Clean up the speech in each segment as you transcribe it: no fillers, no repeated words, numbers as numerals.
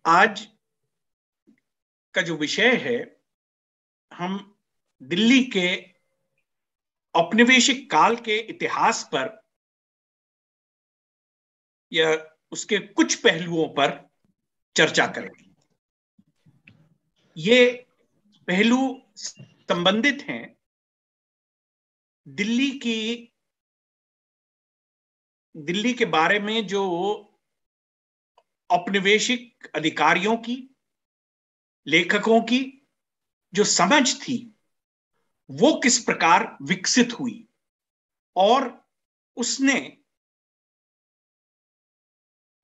आज का जो विषय है, हम दिल्ली के औपनिवेशिक काल के इतिहास पर या उसके कुछ पहलुओं पर चर्चा करेंगे। ये पहलू संबंधित हैं दिल्ली के बारे में जो औपनिवेशिक अधिकारियों की, लेखकों की जो समझ थी वो किस प्रकार विकसित हुई और उसने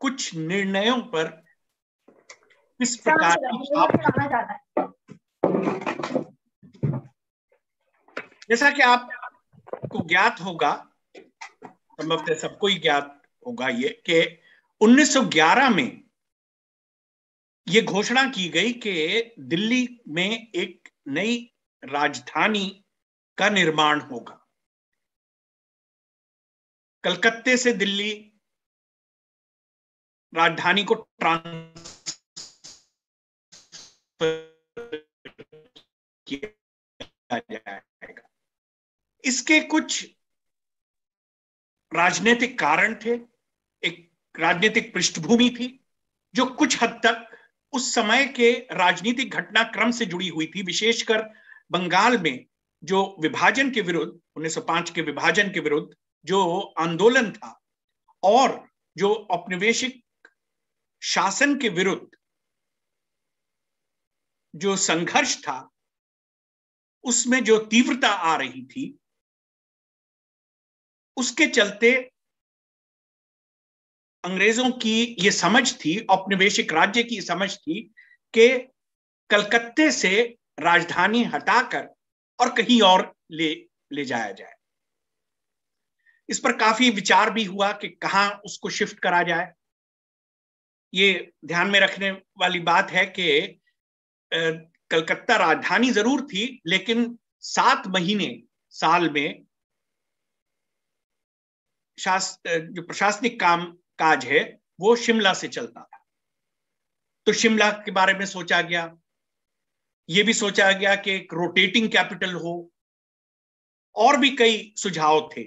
कुछ निर्णयों पर किस प्रकार की छाप। जैसा कि आपको ज्ञात होगा, संभवतः सबको ही ज्ञात होगा ये, कि 1911 में ये घोषणा की गई कि दिल्ली में एक नई राजधानी का निर्माण होगा। कलकत्ते से दिल्ली राजधानी को ट्रांसफर किया जाएगा। इसके कुछ राजनीतिक कारण थे, एक राजनीतिक पृष्ठभूमि थी जो कुछ हद तक उस समय के राजनीतिक घटनाक्रम से जुड़ी हुई थी। विशेषकर बंगाल में जो विभाजन के विरुद्ध, 1905 के विभाजन के विरुद्ध जो आंदोलन था और जो औपनिवेशिक शासन के विरुद्ध जो संघर्ष था, उसमें जो तीव्रता आ रही थी, उसके चलते अंग्रेजों की ये समझ थी, औपनिवेशिक राज्य की समझ थी कि कलकत्ते से राजधानी हटाकर और कहीं और ले जाया जाए। इस पर काफी विचार भी हुआ कि कहां उसको शिफ्ट करा जाए। ये ध्यान में रखने वाली बात है कि कलकत्ता राजधानी जरूर थी, लेकिन 7 महीने साल में जो प्रशासनिक काम काज है वो शिमला से चलता था। तो शिमला के बारे में सोचा गया। यह भी सोचा गया कि एक रोटेटिंग कैपिटल हो, और भी कई सुझाव थे।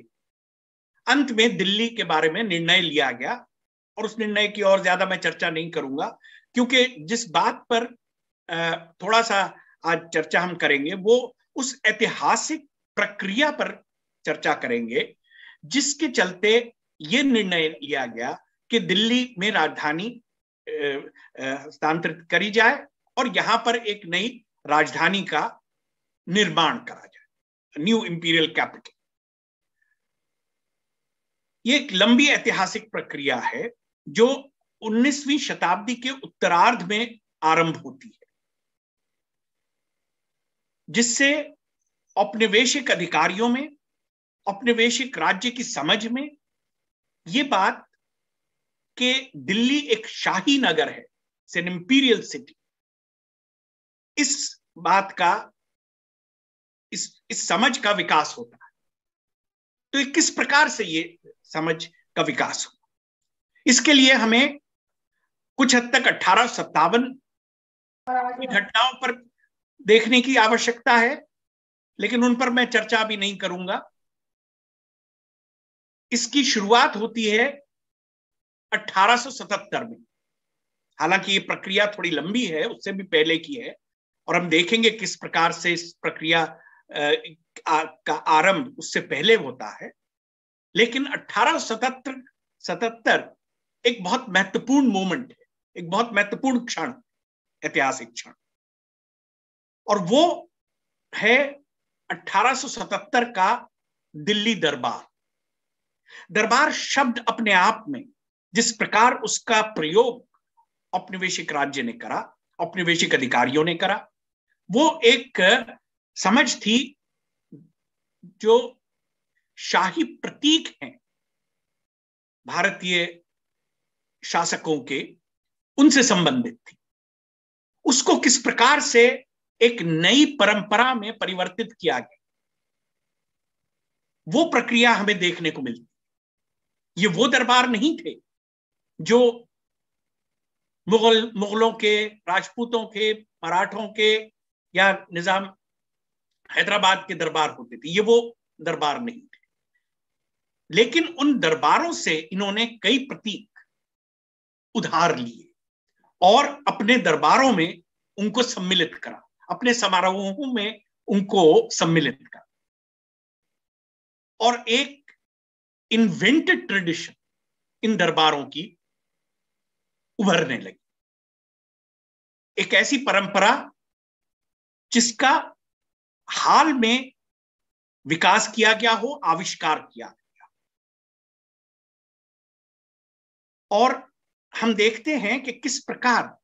अंत में दिल्ली के बारे में निर्णय लिया गया, और उस निर्णय की और ज्यादा मैं चर्चा नहीं करूंगा, क्योंकि जिस बात पर थोड़ा सा आज चर्चा हम करेंगे वो उस ऐतिहासिक प्रक्रिया पर चर्चा करेंगे जिसके चलते ये निर्णय लिया गया कि दिल्ली में राजधानी हस्तांतरित करी जाए और यहां पर एक नई राजधानी का निर्माण करा जाए, न्यू इंपीरियल कैपिटल। ये एक लंबी ऐतिहासिक प्रक्रिया है जो 19वीं शताब्दी के उत्तरार्ध में आरंभ होती है, जिससे औपनिवेशिक अधिकारियों में, औपनिवेशिक राज्य की समझ में ये बात कि दिल्ली एक शाही नगर है, एन इंपीरियल सिटी, इस बात का, इस समझ का विकास होता है। तो किस प्रकार से ये समझ का विकास हो, इसके लिए हमें कुछ हद तक 1857 की घटनाओं पर देखने की आवश्यकता है, लेकिन उन पर मैं चर्चा भी नहीं करूंगा। इसकी शुरुआत होती है 1877 में। हालांकि ये प्रक्रिया थोड़ी लंबी है, उससे भी पहले की है, और हम देखेंगे किस प्रकार से इस प्रक्रिया का आरंभ उससे पहले होता है। लेकिन 1877 एक बहुत महत्वपूर्ण मोमेंट है, एक बहुत महत्वपूर्ण क्षण, ऐतिहासिक क्षण, और वो है 1877 का दिल्ली दरबार। दरबार शब्द अपने आप में जिस प्रकार उसका प्रयोग औपनिवेशिक राज्य ने करा, औपनिवेशिक अधिकारियों ने करा, वो एक समझ थी जो शाही प्रतीक हैं भारतीय शासकों के, उनसे संबंधित थी। उसको किस प्रकार से एक नई परंपरा में परिवर्तित किया गया, वो प्रक्रिया हमें देखने को मिलती। ये वो दरबार नहीं थे जो मुगलों के, राजपूतों के, मराठों के या निजाम हैदराबाद के दरबार होते थे, ये वो दरबार नहीं थे। लेकिन उन दरबारों से इन्होंने कई प्रतीक उधार लिए और अपने दरबारों में उनको सम्मिलित करा, अपने समारोहों में उनको सम्मिलित करा, और एक इन्वेंटेड ट्रेडिशन इन दरबारों की उभरने लगी। एक ऐसी परंपरा जिसका हाल में विकास किया गया हो, आविष्कार किया गया। और हम देखते हैं कि किस प्रकार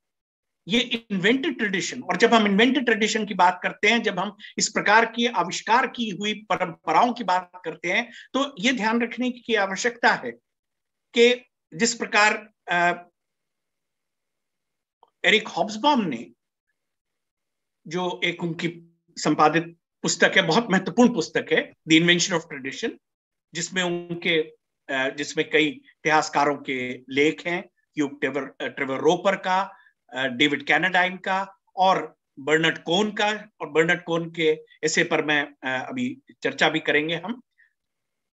ये इन्वेंटेड ट्रेडिशन, और जब हम इन्वेंटेड ट्रेडिशन की बात करते हैं, जब हम इस प्रकार की आविष्कार की हुई परंपराओं की बात करते हैं, तो ये ध्यान रखने की आवश्यकता है कि जिस प्रकार एरिक हॉब्सबॉम ने, जो एक उनकी संपादित पुस्तक है, बहुत महत्वपूर्ण पुस्तक है, द इन्वेंशन ऑफ ट्रेडिशन, जिसमें कई इतिहासकारों के लेख हैं, ह्यूग ट्रेवर रोपर का, डेविड कैनाडाइन का और बर्नार्ड कोन का। और बर्नार्ड कोन के ऐसे पर मैं अभी चर्चा भी करेंगे हम।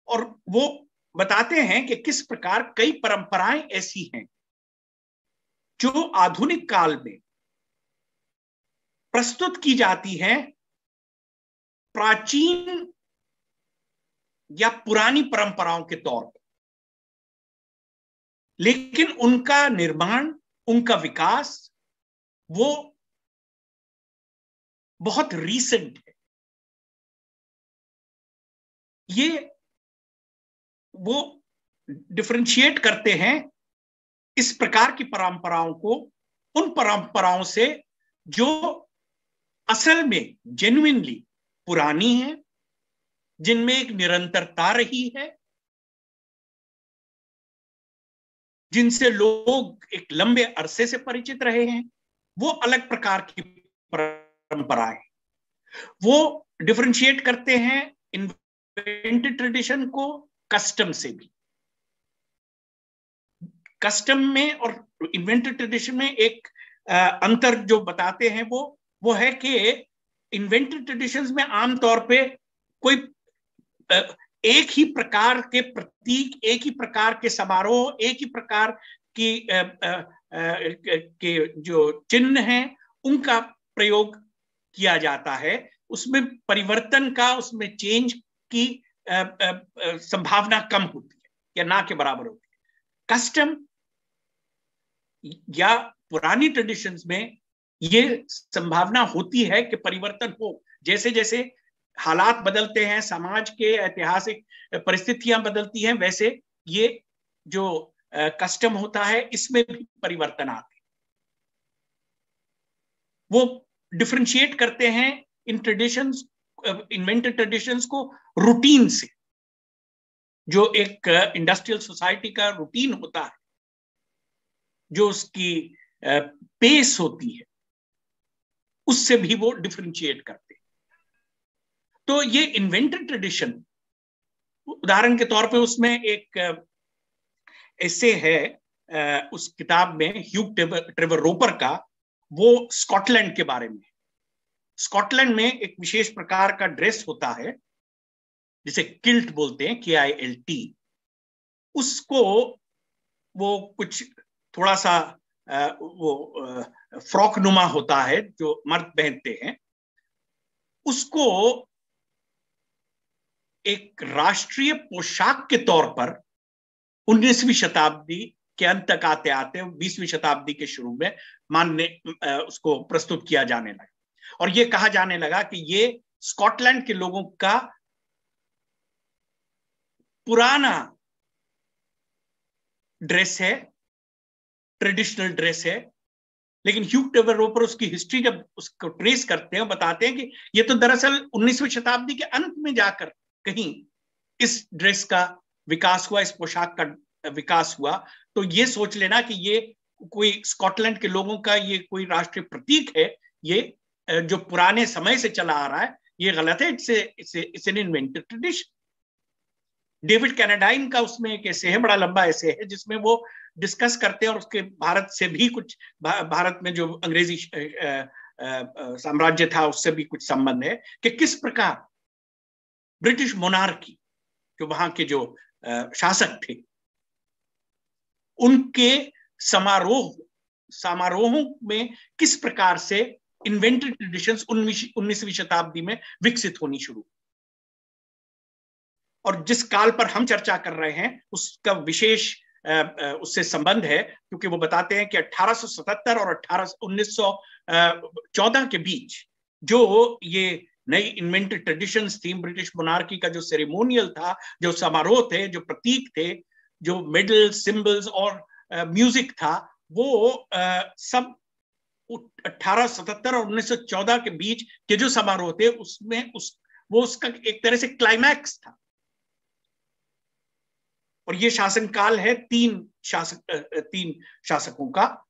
और वो बताते हैं कि किस प्रकार कई परंपराएं ऐसी हैं जो आधुनिक काल में प्रस्तुत की जाती हैं प्राचीन या पुरानी परंपराओं के तौर पर, लेकिन उनका निर्माण, उनका विकास वो बहुत रीसेंट है। ये वो डिफरेंशिएट करते हैं इस प्रकार की परंपराओं को उन परंपराओं से जो असल में जेन्युइनली पुरानी है, जिनमें एक निरंतरता रही है, जिनसे लोग एक लंबे अरसे से परिचित रहे हैं। वो अलग प्रकार की परंपराएं, वो डिफरेंशिएट करते हैं इन्वेंटेड ट्रेडिशन को कस्टम से भी। कस्टम में और इन्वेंटेड ट्रेडिशन में एक अंतर जो बताते हैं वो है कि इन्वेंटेड ट्रेडिशंस में आमतौर पे कोई एक ही प्रकार के प्रतीक, एक ही प्रकार के समारोह, एक ही प्रकार की के जो चिन्ह हैं उनका प्रयोग किया जाता है। उसमें परिवर्तन का, उसमें चेंज की संभावना कम होती है या ना के बराबर होती है। कस्टम या पुरानी ट्रेडिशंस में ये संभावना होती है कि परिवर्तन हो, जैसे जैसे हालात बदलते हैं, समाज के ऐतिहासिक परिस्थितियां बदलती हैं, वैसे ये जो कस्टम होता है इसमें भी परिवर्तन आते हैं। वो डिफरेंशिएट करते हैं इन ट्रेडिशंस, इन्वेंटेड ट्रेडिशंस को रूटीन से। जो एक इंडस्ट्रियल सोसाइटी का रूटीन होता है, जो उसकी पेस होती है, उससे भी वो डिफरेंशिएट करते हैं। तो ये इन्वेंटेड ट्रेडिशन, उदाहरण के तौर पे उसमें एक ऐसे है उस किताब में ह्यूग ट्रेवर रोपर का, वो स्कॉटलैंड के बारे में। स्कॉटलैंड में एक विशेष प्रकार का ड्रेस होता है जिसे किल्ट बोलते हैं, KILT। उसको वो कुछ थोड़ा सा वो फ्रॉक नुमा होता है जो मर्द पहनते हैं। उसको एक राष्ट्रीय पोशाक के तौर पर 19वीं शताब्दी के अंत तक आते आते 20वीं शताब्दी के शुरू में उसको प्रस्तुत किया जाने लगा, और ये कहा जाने लगा कि ये स्कॉटलैंड के लोगों का पुराना ड्रेस है, ट्रेडिशनल ड्रेस है। लेकिन ह्यूग ट्रेवर रोपर उसकी हिस्ट्री जब उसको ट्रेस करते हैं, बताते हैं कि ये तो दरअसल 19वीं शताब्दी के अंत में जाकर कहीं इस ड्रेस का विकास हुआ, इस पोशाक का विकास हुआ। तो ये सोच लेना कि ये कोई स्कॉटलैंड के लोगों का ये कोई राष्ट्रीय प्रतीक है, ये जो पुराने समय से चला आ रहा है, ये गलत है। It's an invented tradition. David Cannadine का उसमें एक ऐसे है, बड़ा लंबा ऐसे है, जिसमें वो डिस्कस करते हैं और उसके भारत से भी कुछ, भारत में जो अंग्रेजी साम्राज्य था उससे भी कुछ संबंध है कि किस प्रकार ब्रिटिश मोनार्की, जो वहां के जो शासक थे, उनके समारोहों में किस प्रकार से इन्वेंटेड ट्रेडिशंस 19वीं शताब्दी में विकसित होनी शुरू। और जिस काल पर हम चर्चा कर रहे हैं उसका विशेष उससे संबंध है, क्योंकि वो बताते हैं कि 1877 और 1914 के बीच जो ये नई इन्वेंटेड ट्रेडिशंस थी, ब्रिटिश मोनार्की का जो सेरेमोनियल था, जो समारोह थे, जो प्रतीक थे, जो मेडल, सिंबल्स और म्यूजिक था, वो सब 1877 और 1914 के बीच के जो समारोह थे उसमें वो उसका एक तरह से क्लाइमैक्स था। और ये शासनकाल है तीन शासकों का,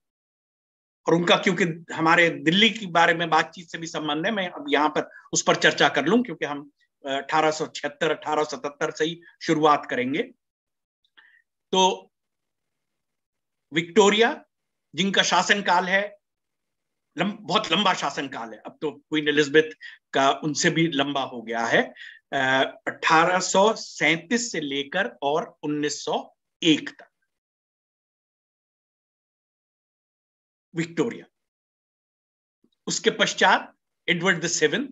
और उनका क्योंकि हमारे दिल्ली के बारे में बातचीत से भी संबंध है, मैं अब यहां पर उस पर चर्चा कर लूं, क्योंकि हम 1876-1877 से ही शुरुआत करेंगे। तो विक्टोरिया, जिनका शासनकाल है, बहुत लंबा शासनकाल है, अब तो क्वीन एलिजाबेथ का उनसे भी लंबा हो गया है, 1837 से लेकर और 1901 तक विक्टोरिया। उसके पश्चात एडवर्ड VII,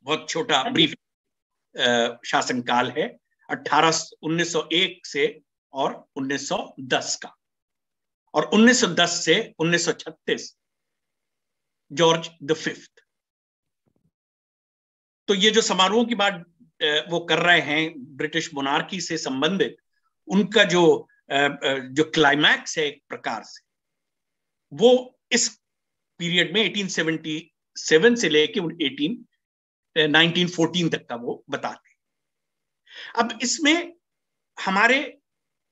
बहुत छोटा ब्रीफ शासनकाल है, 1901 से और 1910 का। और 1910 से 1936 जॉर्ज V। तो ये जो समारोह की बात वो कर रहे हैं ब्रिटिश मोनार्की से संबंधित, उनका जो क्लाइमैक्स है एक प्रकार से, वो इस पीरियड में 1877 से लेके 1914 तक का वो बताते हैं। अब इसमें हमारे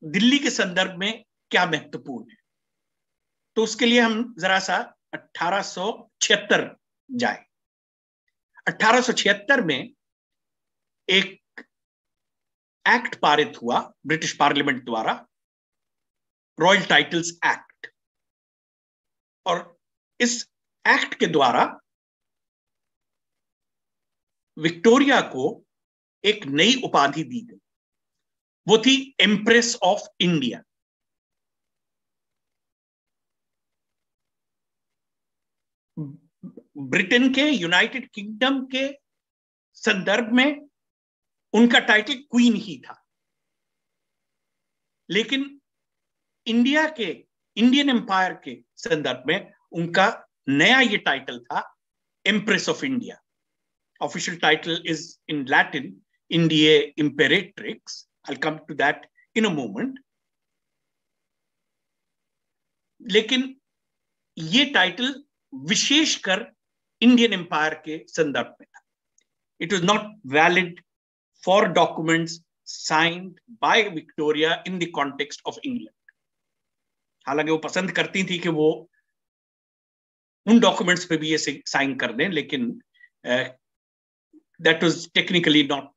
दिल्ली के संदर्भ में क्या महत्वपूर्ण है, तो उसके लिए हम जरा सा 1876 जाए। 1876 में एक एक्ट पारित हुआ ब्रिटिश पार्लियामेंट द्वारा, रॉयल टाइटल्स एक्ट, और इस एक्ट के द्वारा विक्टोरिया को एक नई उपाधि दी गई, वो थी एम्प्रेस ऑफ इंडिया। ब्रिटेन के, यूनाइटेड किंगडम के संदर्भ में उनका टाइटल क्वीन ही था, लेकिन इंडियन एम्पायर के संदर्भ में उनका नया ये टाइटल था empress of India. Official title is in Latin India imperatrix. I will come to that in a moment. लेकिन ये टाइटल विशेषकर इंडियन एम्पायर के संदर्भ में था। It was not valid for documents signed by Victoria in the context of England. हालांकि वो पसंद करती थी कि वो उन डॉक्यूमेंट्स पे भी ये साइन कर दें, लेकिन that was technically not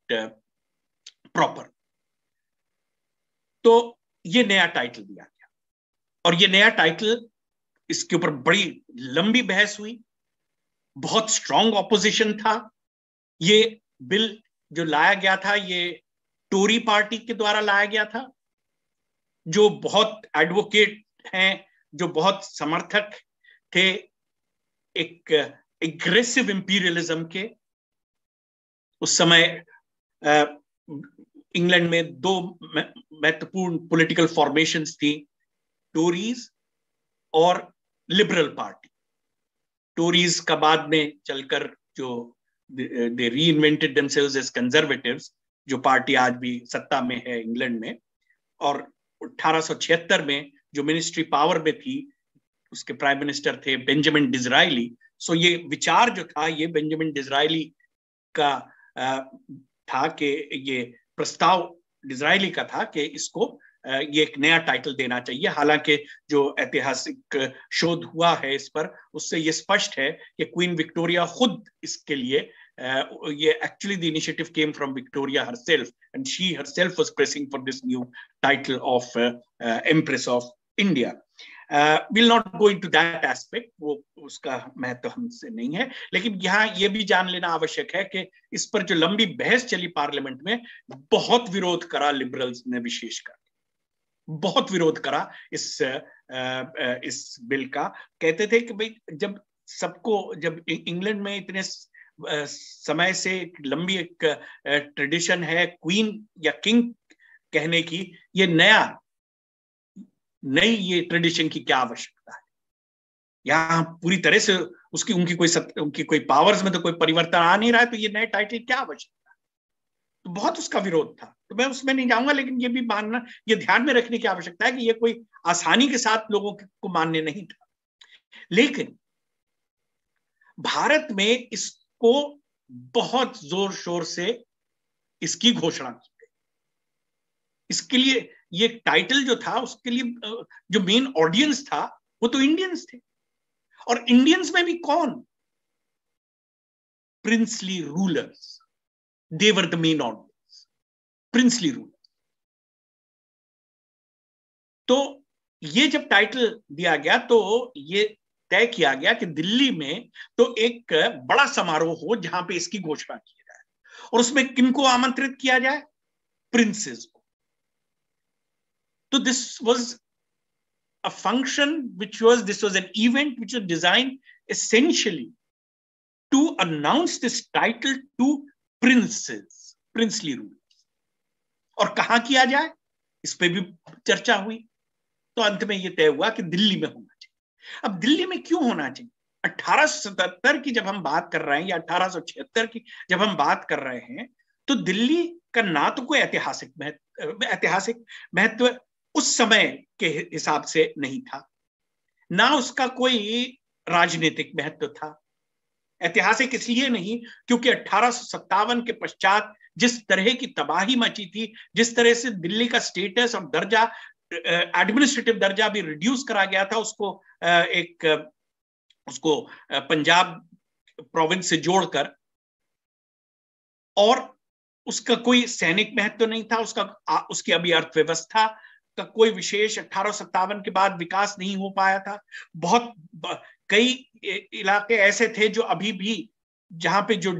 proper. तो ये नया टाइटल दिया गया, और ये नया टाइटल, इसके ऊपर बड़ी लंबी बहस हुई, बहुत स्ट्रांग ऑपोजिशन था। ये बिल जो लाया गया था, ये टोरी पार्टी के द्वारा लाया गया था, जो बहुत एडवोकेट हैं, जो बहुत समर्थक थे एक एग्रेसिव इंपीरियलिज्म के। उस समय इंग्लैंड में दो महत्वपूर्ण पॉलिटिकल फॉर्मेशंस थी, टोरीज और लिबरल पार्टी। टोरीज का बाद में चलकर जो दे रीइन्वेंटेड देमसेल्व्स एज कंजर्वेटिव्स, जो पार्टी आज भी सत्ता में है इंग्लैंड में। और 1876 में जो मिनिस्ट्री पावर में थी, उसके प्राइम मिनिस्टर थे बेंजामिन डिज़राइली। सो ये विचार जो था, ये बेंजामिन डिज़राइली का था कि ये प्रस्ताव डिज़राइली का था कि इसको ये एक नया टाइटल देना चाहिए। हालांकि जो ऐतिहासिक शोध हुआ है इस पर, उससे ये स्पष्ट है कि क्वीन विक्टोरिया खुद इसके लिए ये actually the initiative came from Victoria herself and she herself was pressing for this new title of empress of India. Will not go into that aspect, वो उसका महत्व हमसे नहीं है, लेकिन यहाँ ये भी जान लेना आवश्यक है कि इस पर जो लंबी बहस चली पार्लियामेंट में, बहुत विरोध करा लिबरल्स ने, विशेषकर बहुत विरोध करा इस बिल का. कहते थे कि भाई जब इंग्लैंड में इतने समय से लंबी एक ट्रेडिशन है क्वीन या किंग कहने की, ये नई ये ट्रेडिशन की क्या आवश्यकता है? यहाँ पूरी तरह से उनकी कोई पावर्स में तो कोई परिवर्तन आ नहीं रहा है, तो ये नए टाइटल क्या आवश्यकता है? तो बहुत उसका विरोध था, तो मैं उसमें नहीं जाऊंगा, लेकिन ये भी मानना, ये ध्यान में रखने की आवश्यकता है कि ये कोई आसानी के साथ लोगों को मान्य नहीं था. लेकिन भारत में इसको बहुत जोर शोर से इसकी घोषणा की गई. इसके लिए ये टाइटल जो था, उसके लिए जो मेन ऑडियंस था वो तो इंडियंस थे, और इंडियंस में भी कौन? Princely rulers. They were the main audience, princely rulers. तो ये जब टाइटल दिया गया तो ये तय किया गया कि दिल्ली में तो एक बड़ा समारोह हो जहां पे इसकी घोषणा की जाए, और उसमें किनको आमंत्रित किया जाए? प्रिंसेस को. तो this was a function this was an event which was designed essentially to announce this title to princes, princely rulers. और कहां किया जाए, इस पे भी चर्चा हुई. तो अंत में यह तय हुआ कि दिल्ली में होना चाहिए. अब दिल्ली में क्यों होना चाहिए? 1877 की जब हम बात कर रहे हैं या 1876 की जब हम बात कर रहे हैं, तो दिल्ली का ना तो कोई ऐतिहासिक महत्व उस समय के हिसाब से नहीं था, ना उसका कोई राजनीतिक महत्व था. ऐतिहासिक इसलिए नहीं क्योंकि 1857 के पश्चात जिस तरह की तबाही मची थी, जिस तरह से दिल्ली का स्टेटस और दर्जा, एडमिनिस्ट्रेटिव दर्जा भी रिड्यूस करा गया था, उसको पंजाब प्रोविंस से जोड़कर, और उसका कोई सैनिक महत्व नहीं था, उसकी अभी अर्थव्यवस्था का कोई विशेष 1857 के बाद विकास नहीं हो पाया था. बहुत कई इलाके ऐसे थे जो अभी भी, जहां पे जो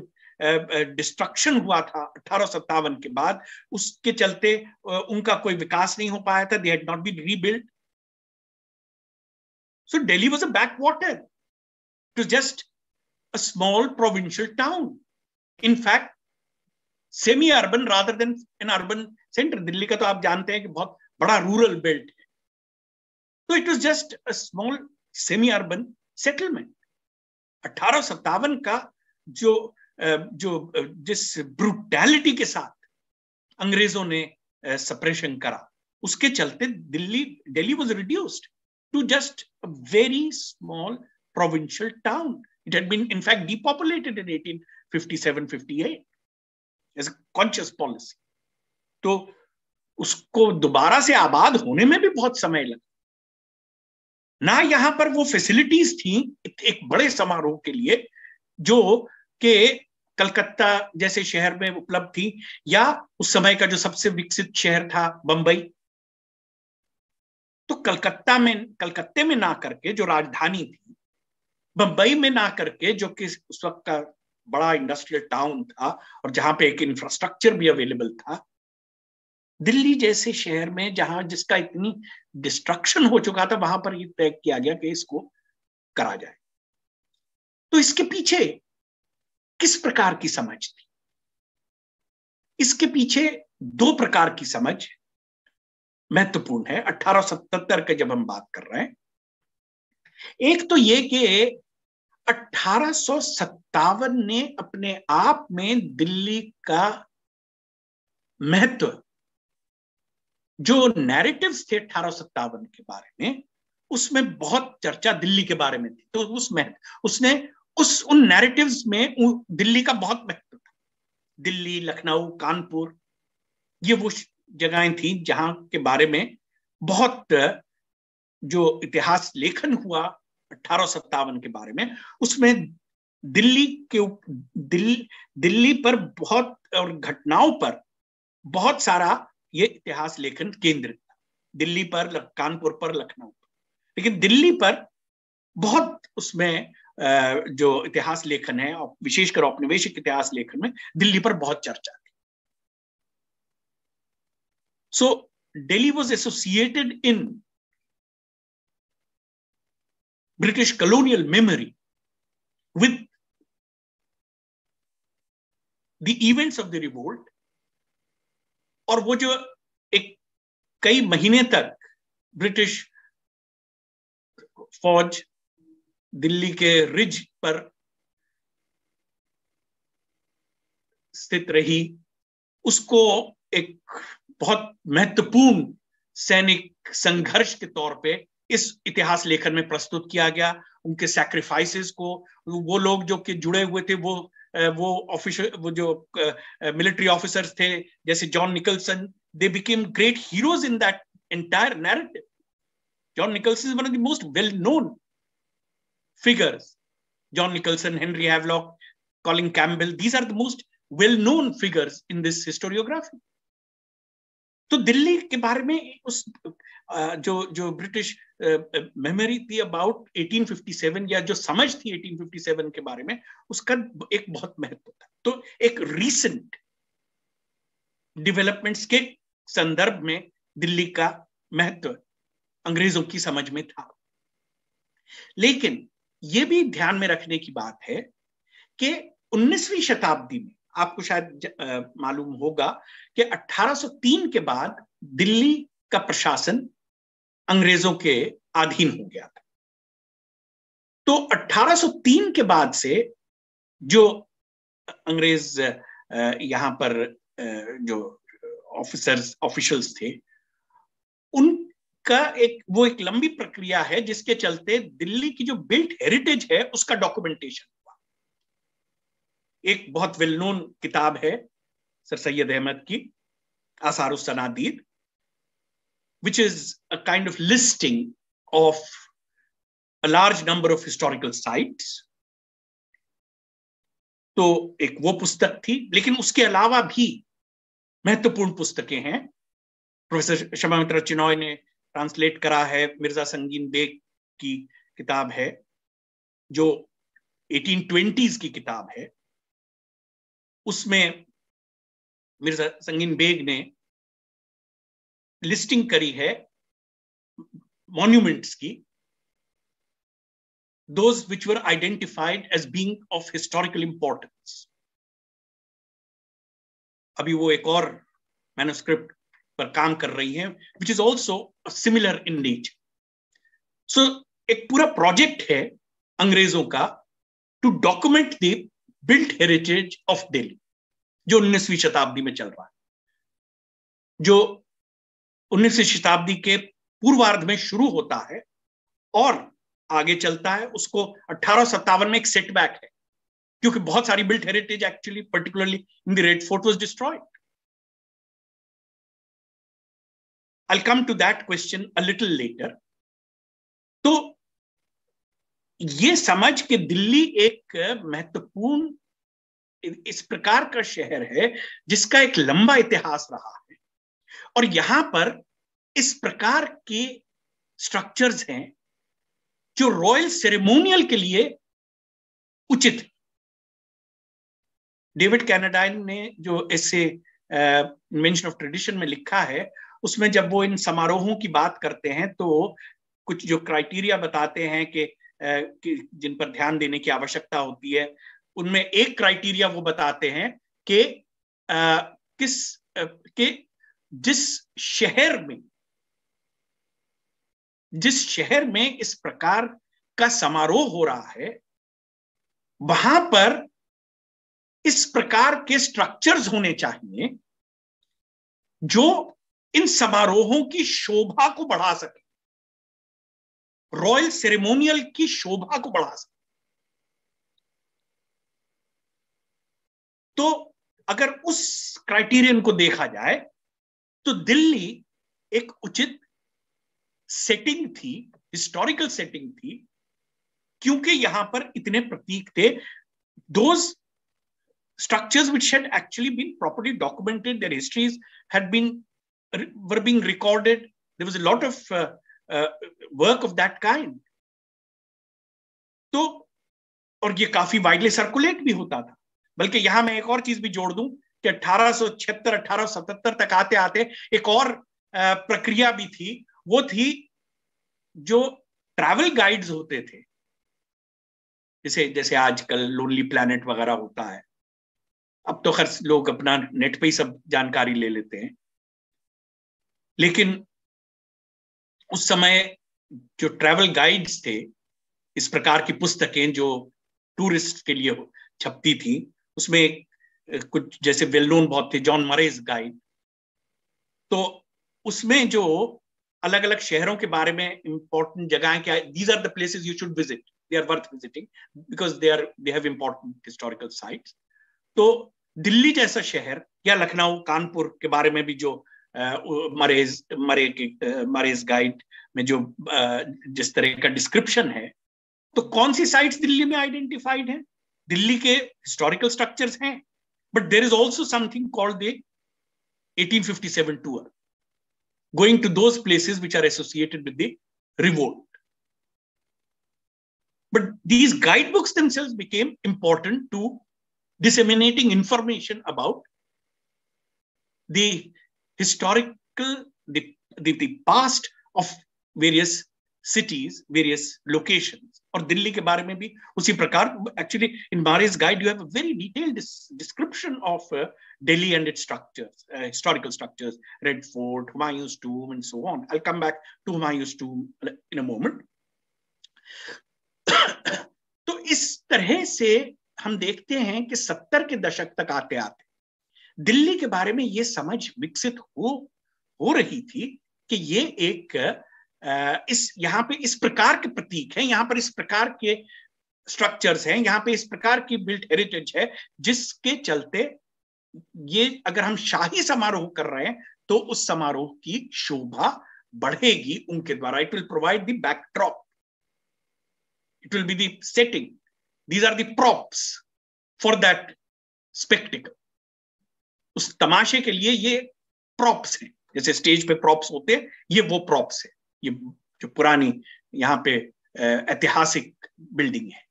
डिस्ट्रक्शन हुआ था 1857 के बाद, उसके चलते उनका कोई विकास नहीं हो पाया था. They had not been rebuild. So Delhi was a backwater, to just a small provincial town. In fact semi urban rather than an urban centre. Delhi का तो आप जानते हैं कि बहुत बड़ा रूरल बेल्ट है. तो it was just a small semi urban settlement. 1857 का जिस ब्रूटैलिटी के साथ अंग्रेजों ने सप्रेशन करा, उसके चलते Delhi was reduced to just a very small provincial town. It had been in fact depopulated in 1857-58 as a conscious policy. तो उसको दोबारा से आबाद होने में भी बहुत समय लगा. ना यहां पर वो फैसिलिटीज थी एक बड़े समारोह के लिए जो कि कलकत्ता जैसे शहर में उपलब्ध थी, या उस समय का जो सबसे विकसित शहर था बंबई. तो कलकत्ते में ना करके, जो राजधानी थी, बंबई में ना करके, जो कि उस वक्त का बड़ा इंडस्ट्रियल टाउन था और जहां पे एक इंफ्रास्ट्रक्चर भी अवेलेबल था, दिल्ली जैसे शहर में जिसका इतनी डिस्ट्रक्शन हो चुका था, वहां पर यह तय किया गया कि इसको करा जाए. तो इसके पीछे किस प्रकार की समझ थी? इसके पीछे दो प्रकार की समझ महत्वपूर्ण है 1877 के जब हम बात कर रहे हैं. एक तो ये कि 1857 ने अपने आप में दिल्ली का महत्व, जो नैरेटिव्स थे 1857 के बारे में, उसमें बहुत चर्चा दिल्ली के बारे में थी. तो उसने उन नैरेटिव्स में दिल्ली का बहुत महत्व था. दिल्ली, लखनऊ, कानपुर, ये वो जगहें थी जहां के बारे में बहुत जो इतिहास लेखन हुआ 1857 के बारे में, उसमें दिल्ली पर बहुत और घटनाओं पर बहुत सारा ये इतिहास लेखन केंद्रित था। दिल्ली पर, कानपुर पर, लखनऊ पर, लेकिन दिल्ली पर बहुत उसमें जो इतिहास लेखन है, विशेषकर औपनिवेशिक इतिहास लेखन में दिल्ली पर बहुत चर्चा थी। So Delhi was associated in British colonial memory with the events of the revolt, और वो जो एक कई महीने तक ब्रिटिश फौज दिल्ली के रिज पर स्थित रही, उसको एक बहुत महत्वपूर्ण सैनिक संघर्ष के तौर पे इस इतिहास लेखन में प्रस्तुत किया गया। उनके सैक्रिफाइसेस को, वो लोग जो कि जुड़े हुए थे, वो ऑफिसर, वो जो मिलिट्री ऑफिसर्स थे जैसे John Nicholson, they became great heroes in that entire narrative. John Nicholson is one of the most well known figures. John Nicholson, Henry Havelock, Colin Campbell, these are the most well known figures in this historiography. तो दिल्ली के बारे में उस जो British memory थी about 1857, या जो समझ थी 1857 के बारे में, उसका एक बहुत महत्व था। तो एक रीसेंट डेवलपमेंट्स के संदर्भ में दिल्ली का महत्व अंग्रेजों की समझ में था। लेकिन यह भी ध्यान में रखने की बात है कि 19वीं शताब्दी में, आपको शायद मालूम होगा कि 1803 के बाद दिल्ली का प्रशासन अंग्रेजों के अधीन हो गया था। तो 1803 के बाद से जो अंग्रेज यहां पर जो ऑफिशियल्स थे, उनका वो एक लंबी प्रक्रिया है जिसके चलते दिल्ली की जो बिल्ट हेरिटेज है उसका डॉक्यूमेंटेशन हुआ। एक बहुत वेल नोन किताब है सर सैयद अहमद की, आसारुस सनादीद, which is a kind of listing of a large number of historical sites. तो एक वो पुस्तक थी, लेकिन उसके अलावा भी महत्वपूर्ण पुस्तकें हैं। प्रोफेसर शमा मित्रा चिनॉय ने ट्रांसलेट करा है, मिर्जा संगीन बेग की किताब है जो 1820s की किताब है। उसमें मिर्जा संगीन बेग ने लिस्टिंग करी है मॉन्यूमेंट्स की, those which were identified as being of historical importance. अभी वो एक और मैन्युस्क्रिप्ट पर काम कर रही है which is also similar in nature. So एक पूरा प्रोजेक्ट है अंग्रेजों का to document the built heritage of Delhi, जो 19वीं शताब्दी में चल रहा है, जो 19वीं शताब्दी के पूर्वार्ध में शुरू होता है और आगे चलता है। उसको 1857 में एक सेटबैक है, क्योंकि बहुत सारी built heritage actually particularly in the Red Fort was destroyed. I will come to that question a little later. तो ये समझ के दिल्ली एक महत्वपूर्ण इस प्रकार का शहर है जिसका एक लंबा इतिहास रहा है, और यहां पर इस प्रकार के स्ट्रक्चर्स हैं जो रॉयल सेरेमोनियल के लिए उचित है। डेविड कैनाडाइन ने जो ऐसे इन्वेंशन ऑफ ट्रेडिशन में लिखा है, उसमें जब वो इन समारोहों की बात करते हैं तो कुछ जो क्राइटेरिया बताते हैं कि जिन पर ध्यान देने की आवश्यकता होती है, उनमें एक क्राइटेरिया वो बताते हैं कि जिस शहर में इस प्रकार का समारोह हो रहा है, वहां पर इस प्रकार के स्ट्रक्चर्स होने चाहिए जो इन समारोहों की शोभा को बढ़ा सके, रॉयल सेरेमोनियल की शोभा को बढ़ा सके। तो अगर उस क्राइटेरियन को देखा जाए तो दिल्ली एक उचित सेटिंग थी, हिस्टोरिकल सेटिंग थी, क्योंकि यहां पर इतने प्रतीक थे those structures which had actually been properly documented, their histories were being recorded. There was a lot of work of that kind. तो और ये काफी वाइडली सर्कुलेट भी होता था। बल्कि यहां मैं एक और चीज भी जोड़ दूं कि 1876 1877 तक आते आते एक और प्रक्रिया भी थी, वो थी जो ट्रैवल गाइड्स होते थे, जैसे आजकल लोनली प्लैनेट वगैरह होता है। अब तो खैर लोग अपना नेट पे ही सब जानकारी ले लेते हैं, लेकिन उस समय जो ट्रैवल गाइड्स थे, इस प्रकार की पुस्तकें जो टूरिस्ट के लिए छपती थी, उसमें कुछ जैसे वेल नोन बहुत थे, जॉन मरेज गाइड। तो उसमें जो अलग अलग शहरों के बारे में इंपॉर्टेंट जगहें क्या, these are the places you should visit, they are worth visiting because they have important historical sites. तो दिल्ली जैसा शहर या लखनऊ, कानपुर के बारे में भी जो मरेज गाइड में जो जिस तरह का डिस्क्रिप्शन है, तो कौन सी साइट्स दिल्ली में आइडेंटिफाइड हैं? दिल्ली के हिस्टोरिकल स्ट्रक्चर्स हैं, but there is also something called the 1857 tour, going to those places which are associated with the revolt. But these guidebooks themselves became important to disseminating information about the historical, the past of various cities, various locations. और दिल्ली के बारे में भी उसी प्रकार, actually in Mare's guide you have a very detailed description of Delhi and its structures, historical structures, Red Fort, Humayun's tomb and so on. I'll come back to Humayun's tomb in a moment. तो इस तरह से हम देखते हैं कि 70 के दशक तक आते आते दिल्ली के बारे में ये समझ विकसित हो रही थी कि ये एक यहाँ पे इस प्रकार के प्रतीक हैं, यहाँ पर इस प्रकार के स्ट्रक्चर्स हैं, यहाँ पे इस प्रकार की बिल्ट हेरिटेज है, जिसके चलते ये अगर हम शाही समारोह कर रहे हैं तो उस समारोह की शोभा बढ़ेगी उनके द्वारा। It will provide the backdrop, it will be the setting, these are the props for that spectacle. उस तमाशे के लिए ये प्रॉप्स हैं, जैसे स्टेज पे प्रॉप्स होते हैं, ये वो प्रॉप्स है। ये जो पुरानी यहाँ पे ऐतिहासिक बिल्डिंग है,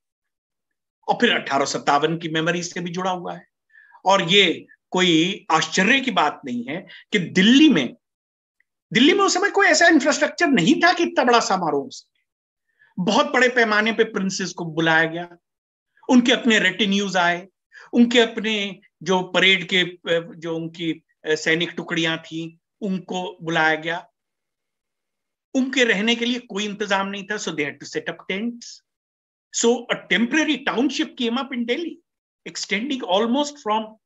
और फिर 1857 की मेमोरी से भी जुड़ा हुआ है। और ये कोई आश्चर्य की बात नहीं है कि दिल्ली में उस समय कोई ऐसा इंफ्रास्ट्रक्चर नहीं था कि इतना बड़ा समारोह। बहुत बड़े पैमाने पे प्रिंसेस को बुलाया गया, उनके अपने रेटिन्यूज आए, उनके अपने जो परेड के जो उनकी सैनिक टुकड़ियां थी उनको बुलाया गया। उनके रहने के लिए कोई इंतजाम नहीं था, so they had to set up tents. So a temporary township came up in Delhi, extending almost from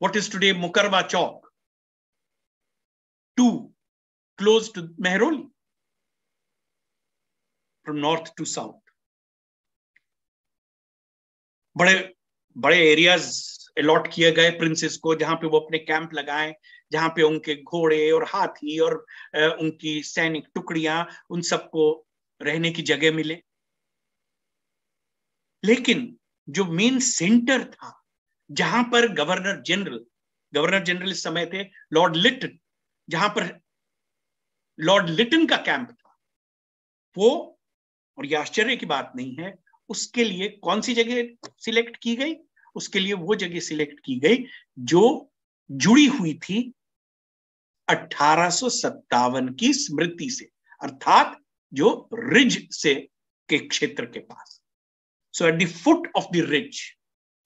what is today Mukarwa Chowk to close to Mehroli, from north to south. बड़े areas allot किए गए princess को, जहां पे वो अपने camp लगाएं, जहां पे उनके घोड़े और हाथी और उनकी सैनिक टुकड़ियां, उन सबको रहने की जगह मिले। लेकिन जो मेन सेंटर था, जहां पर गवर्नर जनरल इस समय थे लॉर्ड लिटन, जहां पर लॉर्ड लिटन का कैंप था, वो, और ये आश्चर्य की बात नहीं है, उसके लिए कौन सी जगह सिलेक्ट की गई? उसके लिए वो जगह सिलेक्ट की गई जो जुड़ी हुई थी 1857 की स्मृति से, अर्थात जो रिज से के क्षेत्र के पास। So at the foot of the ridge,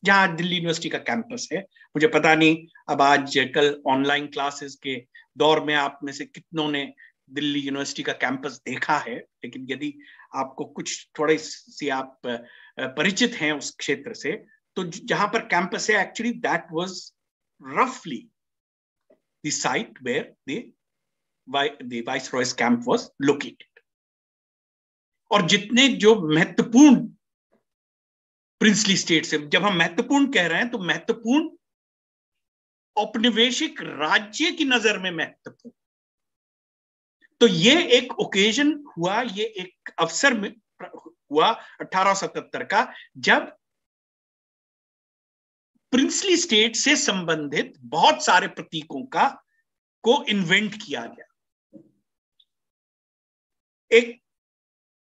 जहां दिल्ली यूनिवर्सिटी का कैंपस है। मुझे पता नहीं अब आज कल ऑनलाइन क्लासेस के दौर में आप में से कितनों ने दिल्ली यूनिवर्सिटी का कैंपस देखा है, लेकिन यदि आपको कुछ थोड़े सी आप परिचित हैं उस क्षेत्र से, तो जहां पर कैंपस है, एक्चुअली दैट वाज रफली the site where the viceroy's camp was located. और जितने जो महत्वपूर्ण प्रिंसली स्टेट से, जब हम महत्वपूर्ण कह रहे हैं तो महत्वपूर्ण औपनिवेशिक राज्य की नजर में महत्वपूर्ण, तो ये एक ओकेजन हुआ, ये एक अवसर में हुआ 1877 का, जब प्रिंसली स्टेट से संबंधित बहुत सारे प्रतीकों को इन्वेंट किया गया। एक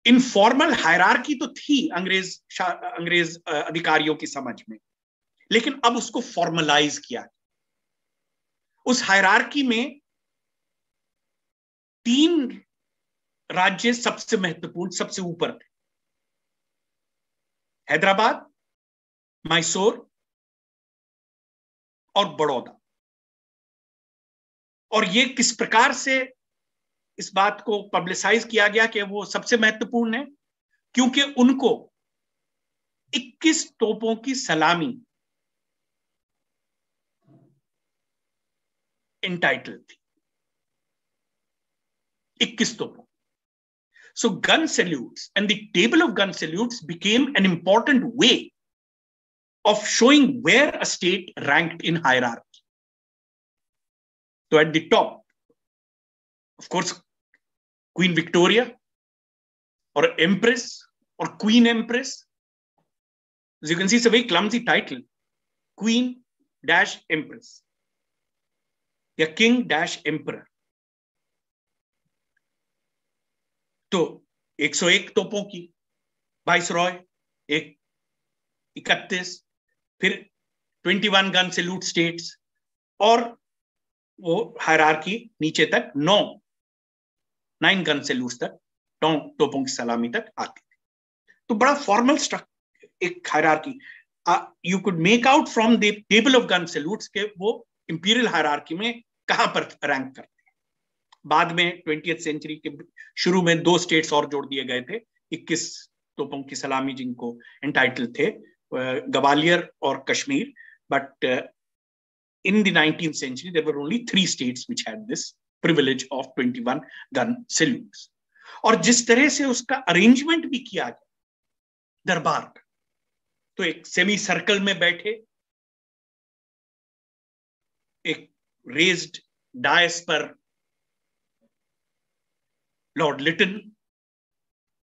इनफॉर्मल हायरार्की तो थी अंग्रेज अधिकारियों की समझ में, लेकिन अब उसको फॉर्मलाइज किया गया। उस हायरार्की में 3 राज्य सबसे महत्वपूर्ण, सबसे ऊपर थे, हैदराबाद, मैसूर और बड़ौदा। और ये किस प्रकार से इस बात को पब्लिसाइज किया गया कि वो सबसे महत्वपूर्ण है, क्योंकि उनको 21 तोपों की सलामी एंटाइटल थी, 21 तोपों। So gun salutes and the table of gun salutes became an important way of showing where a state ranked in hierarchy. So at the top, of course, Queen Victoria or Empress or Queen Empress. As you can see, it's a very clumsy title, Queen-Empress या King-Emperor. तो 101 तोपों की viceroy, 31, फिर 21 gun salute states, और वो hierarchy नीचे तक 9 gun salutes तक, तोपों की सलामी तक आती थी। तो बड़ा फॉर्मल स्ट्रक्चर, एक hierarchy you could make out from the table of gun salutes के वो इंपीरियल हायरार्की में कहां पर रैंक करते हैं। बाद में 20th सेंचुरी के शुरू में 2 स्टेट्स और जोड़ दिए गए थे, 21 तोपों की सलामी जिनको एंटाइटल थे, ग्वालियर और Kashmir. But in the 19th century there were only 3 states which had this privilege of 21 gun salutes. और जिस तरह से उसका अरेंजमेंट भी किया गया दरबार का, तो एक सेमी सर्कल में बैठे, एक रेज्ड डायस पर Lord Lytton,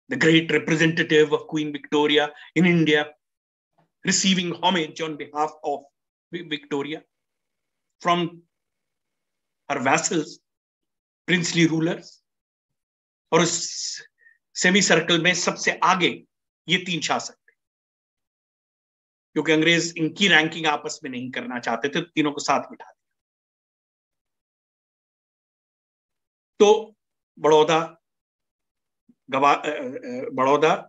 the great representative of Queen Victoria in India, receiving homage on behalf of Victoria from her vassals, princely rulers. और उस सेमी सर्कल में सबसे आगे ये 3 शासक थे, क्योंकि अंग्रेज इनकी रैंकिंग आपस में नहीं करना चाहते थे, तो तीनों को साथ बिठा दिया। तो Baroda,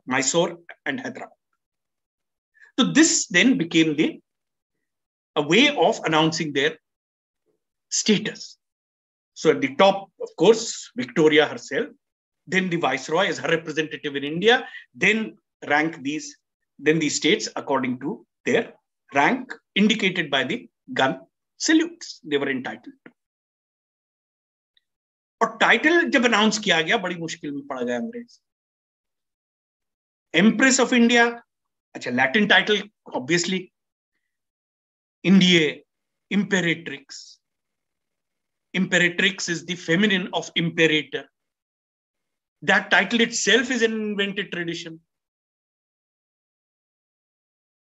Mysore and Hyderabad. So this then became a way of announcing their status. So at the top, of course, Victoria herself, then the Viceroy as her representative in India, then these states according to their rank indicated by the gun salutes they were entitled to. और title जब announce किया गया, बड़ी मुश्किल में पड़ गया अंग्रेज। एम्प्रेस ऑफ इंडिया, अच्छा Latin title obviously, India imperatrix. Imperatrix is the feminine of imperator. That title itself is an invented tradition,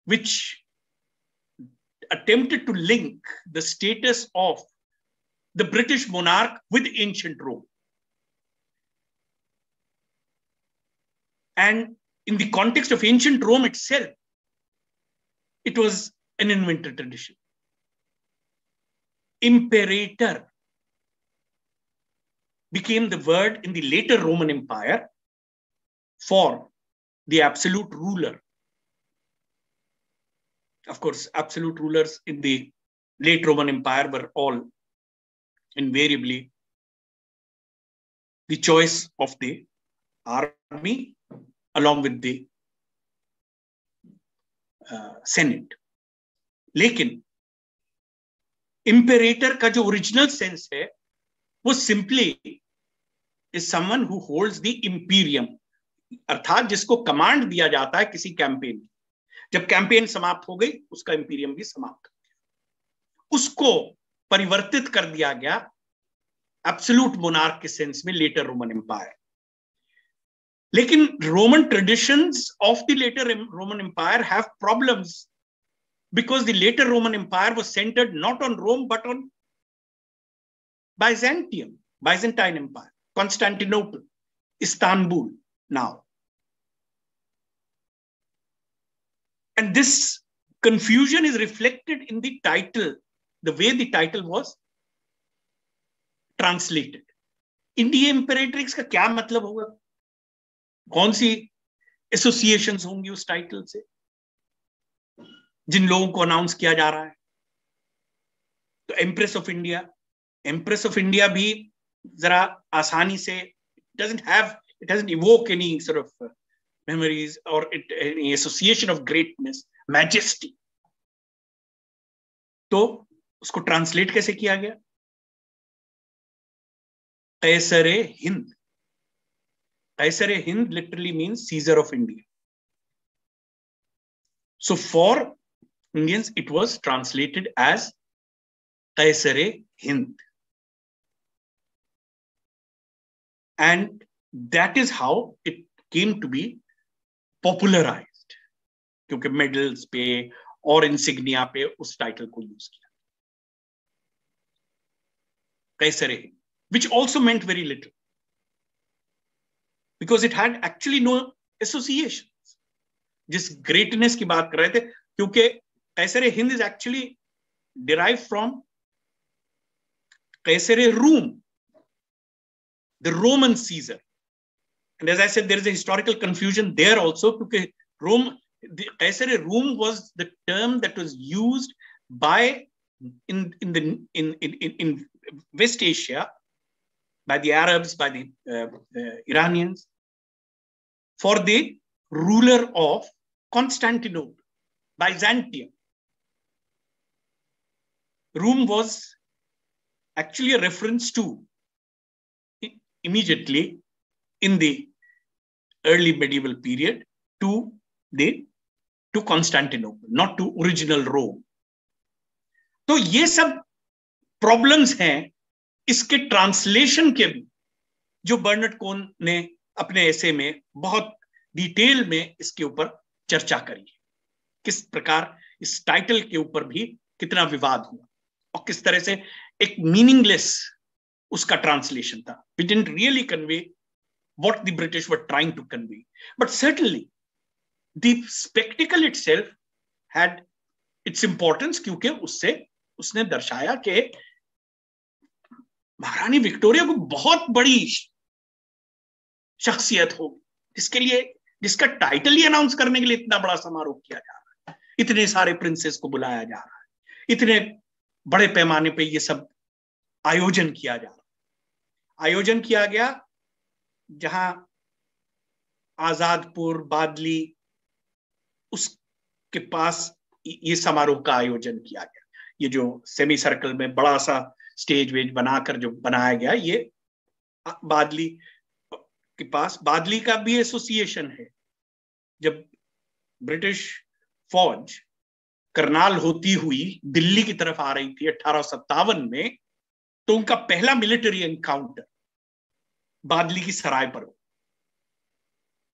which attempted to link the status of the British monarch with ancient Rome. And in the context of ancient Rome itself, it was an invented tradition. Imperator became the word in the later Roman Empire for the absolute ruler. Of course, absolute rulers in the late Roman Empire were all invariably the choice of the army along with the Senate. लेकिन imperator का जो original sense है, वो simply is someone who holds the imperium, अर्थात जिसको command दिया जाता है किसी कैंपेन की। जब कैंपेन समाप्त हो गई, उसका इंपीरियम भी समाप्त हो गया। उसको परिवर्तित कर दिया गया एब्सोल्यूट मोनार्क के सेंस में लेटर रोमन एम्पायर। लेकिन Roman traditions of the later Roman empire have problems because the later Roman Empire was centered not on Rome but on Byzantine Empire, Constantinople, Istanbul now. And this confusion is reflected in the title, the way the title was translated. India imperatrix का क्या मतलब होगा? कौन सी associations होंगी उस title से जिन लोगों को अनाउंस किया जा रहा है? तो एम्प्रेस ऑफ इंडिया भी जरा आसानी से it doesn't evoke any sort of memories or any association of greatness, majesty. तो उसको ट्रांसलेट कैसे किया गया? कैसरे Hind. कैसरे Hind literally means Caesar of India. So for Indians, it was translated as Kaisare Hind. And that is how it came to be popularized. क्योंकि medals पे और insignia पे उस title को use किया. Kaisare Hind, which also meant very little. Because it had actually no associations. जिस greatness की बात कर रहे थे, क्योंकि Kaisare Hind is actually derived from Kaisare Rome, the Roman Caesar. And as I said, there is a historical confusion there also, because Kaisare Rome was the term that was used by in West Asia by the Arabs, by the Iranians, for the ruler of Constantinople, Byzantium. Rome was actually a reference to, immediately in the early medieval period, to Constantinople, not to original Rome. तो ये सब problems हैं इसके translation के भी, जो Bernard कोन ने अपने ऐसे में बहुत डिटेल में इसके ऊपर चर्चा करी है. किस प्रकार इस टाइटल के ऊपर भी कितना विवाद हुआ और किस तरह से एक मीनिंगलेस उसका ट्रांसलेशन था. We didn't really convey what the British were trying to convey, but certainly the spectacle itself had its importance, क्योंकि उसने दर्शाया कि महारानी विक्टोरिया को बहुत बड़ी शख्सियत हो, जिसका टाइटल ही अनाउंस करने के लिए इतना बड़ा समारोह किया जा रहा है, इतने सारे प्रिंसेस को बुलाया जा रहा है, इतने बड़े पैमाने पे ये सब आयोजन किया जा रहा है. आयोजन किया गया जहां आजादपुर, बादली, उसके पास ये समारोह का आयोजन किया गया. ये जो सेमी सर्कल में बड़ा सा स्टेज वेज बनाकर जो बनाया गया, ये बादली के पास, बादली का भी एसोसिएशन है. जब ब्रिटिश फौज करनाल होती हुई दिल्ली की तरफ आ रही थी 1857 में, तो उनका पहला मिलिट्री एनकाउंटर बादली की सराय पर,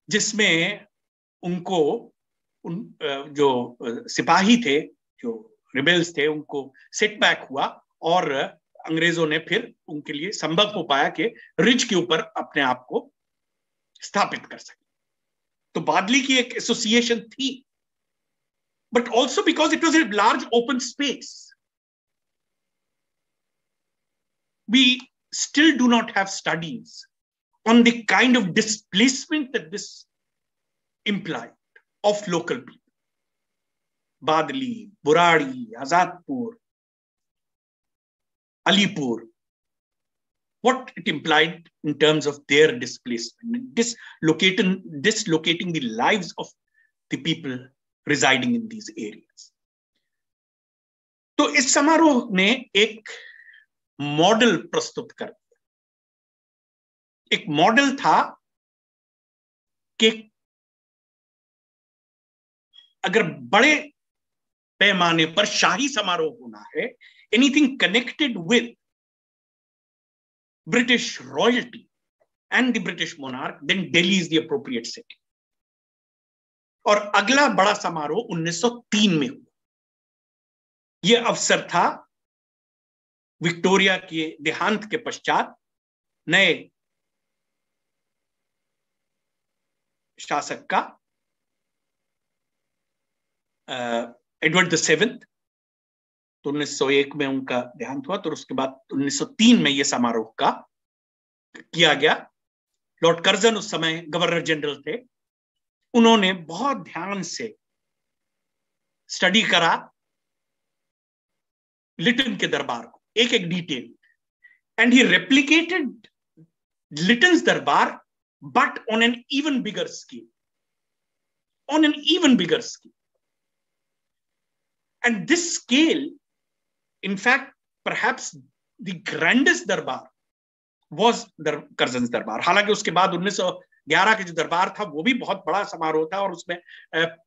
जिसमें उनको जो सिपाही थे, जो रिबेल्स थे, उनको सेटबैक हुआ और अंग्रेजों ने फिर उनके लिए संभव हो पाया कि रिज के ऊपर अपने आप को स्थापित कर सके. तो बादली की एक एसोसिएशन थी, but also because it was a large open space. We still do not have studies on the kind of displacement that this implied of local people. Badli, Burari, Azadpur, Alipur, what it implied in terms of their displacement, dislocating the lives of the people residing in these areas. तो इस समारोह ने एक model प्रस्तुत कर दिया. एक model था कि अगर बड़े पैमाने पर शाही समारोह होना है, anything connected with British royalty, and the British monarch, then Delhi is the appropriate city. और अगला बड़ा समारोह 1903 में हुआ। यह अवसर था विक्टोरिया के देहांत के पश्चात नए शासक का, एडवर्ड VII, तो 1901 में उनका देहांत हुआ। तो उसके बाद 1903 में यह समारोह का किया गया। लॉर्ड कर्जन उस समय गवर्नर जनरल थे। उन्होंने बहुत ध्यान से स्टडी करा लिटन के दरबार को, एक एक डिटेल, एंड ही रेप्लिकेटेड लिटन्स दरबार but on an even bigger scale, on an even bigger scale. And this scale, in fact, perhaps the grandest darbar was Curzon's दरबार। हालांकि उसके बाद 1911 के जो दरबार था वो भी बहुत बड़ा समारोह था, और उसमें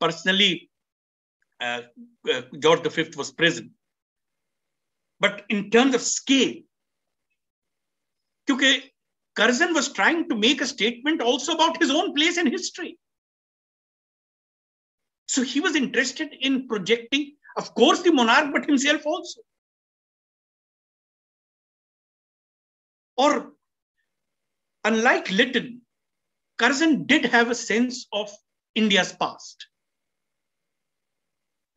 personally George V was present. But in terms of scale, क्योंकि Curzon was trying to make a statement also about his own place in history. So he was interested in projecting, of course, the monarch, but himself also. Or unlike Lytton, Curzon did have a sense of India's past.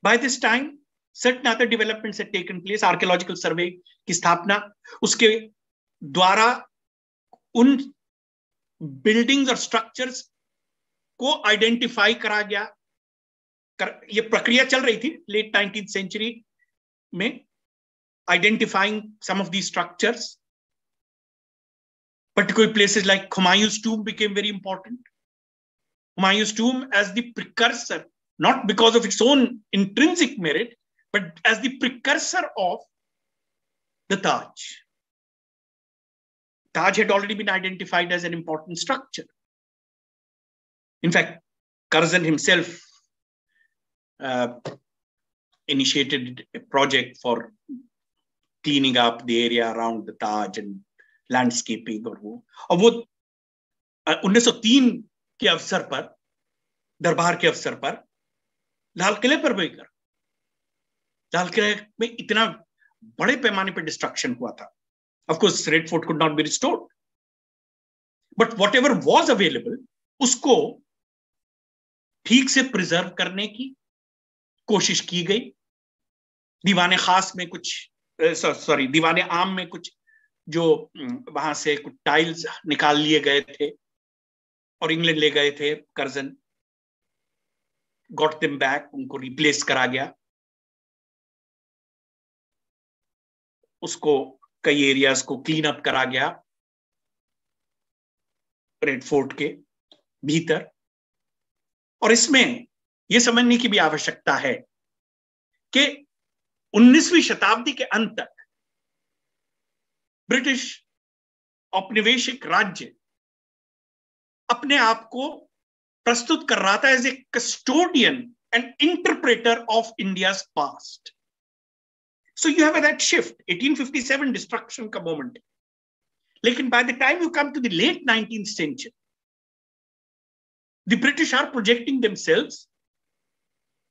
By this time, certain other developments had taken place. Archaeological survey की स्थापना, उसके द्वारा उन buildings और structures को identify करा गया। ये प्रक्रिया चल रही थी लेट 19th century में, identifying some of these structures. Particular places like Humayun's tomb became very important. Humayun's tomb as the precursor, not because of its own intrinsic merit, but as the precursor of the Taj. Taj had already been identified as an important structure. In fact, Curzon himself initiated a project for cleaning up the area around the Taj and landscaping और वो 1903 के अवसर पर, दरबार के अवसर पर लाल किले पर भी कर, लाल किले में इतना बड़े पैमाने पर डिस्ट्रक्शन हुआ था. Of course, Red Fort could not be restored, but whatever was available, उसको ठीक से प्रिजर्व करने की कोशिश की गई. दीवाने खास में कुछ, दीवाने आम में कुछ जो वहां से कुछ टाइल्स निकाल लिए गए थे और इंग्लैंड ले गए थे, कर्जन गॉट देम बैक, उनको रिप्लेस करा गया. उसको कई एरियाज को क्लीन अप करा गया रेड फोर्ट के भीतर. और इसमें यह समझने की भी आवश्यकता है कि 19वीं शताब्दी के अंत तक ब्रिटिश औपनिवेशिक राज्य अपने आप को प्रस्तुत कर रहा था as a custodian and interpreter of India's past. So you have that shift, 1857 destruction का moment. लेकिन by the time you come to the late 19th century, the British are projecting themselves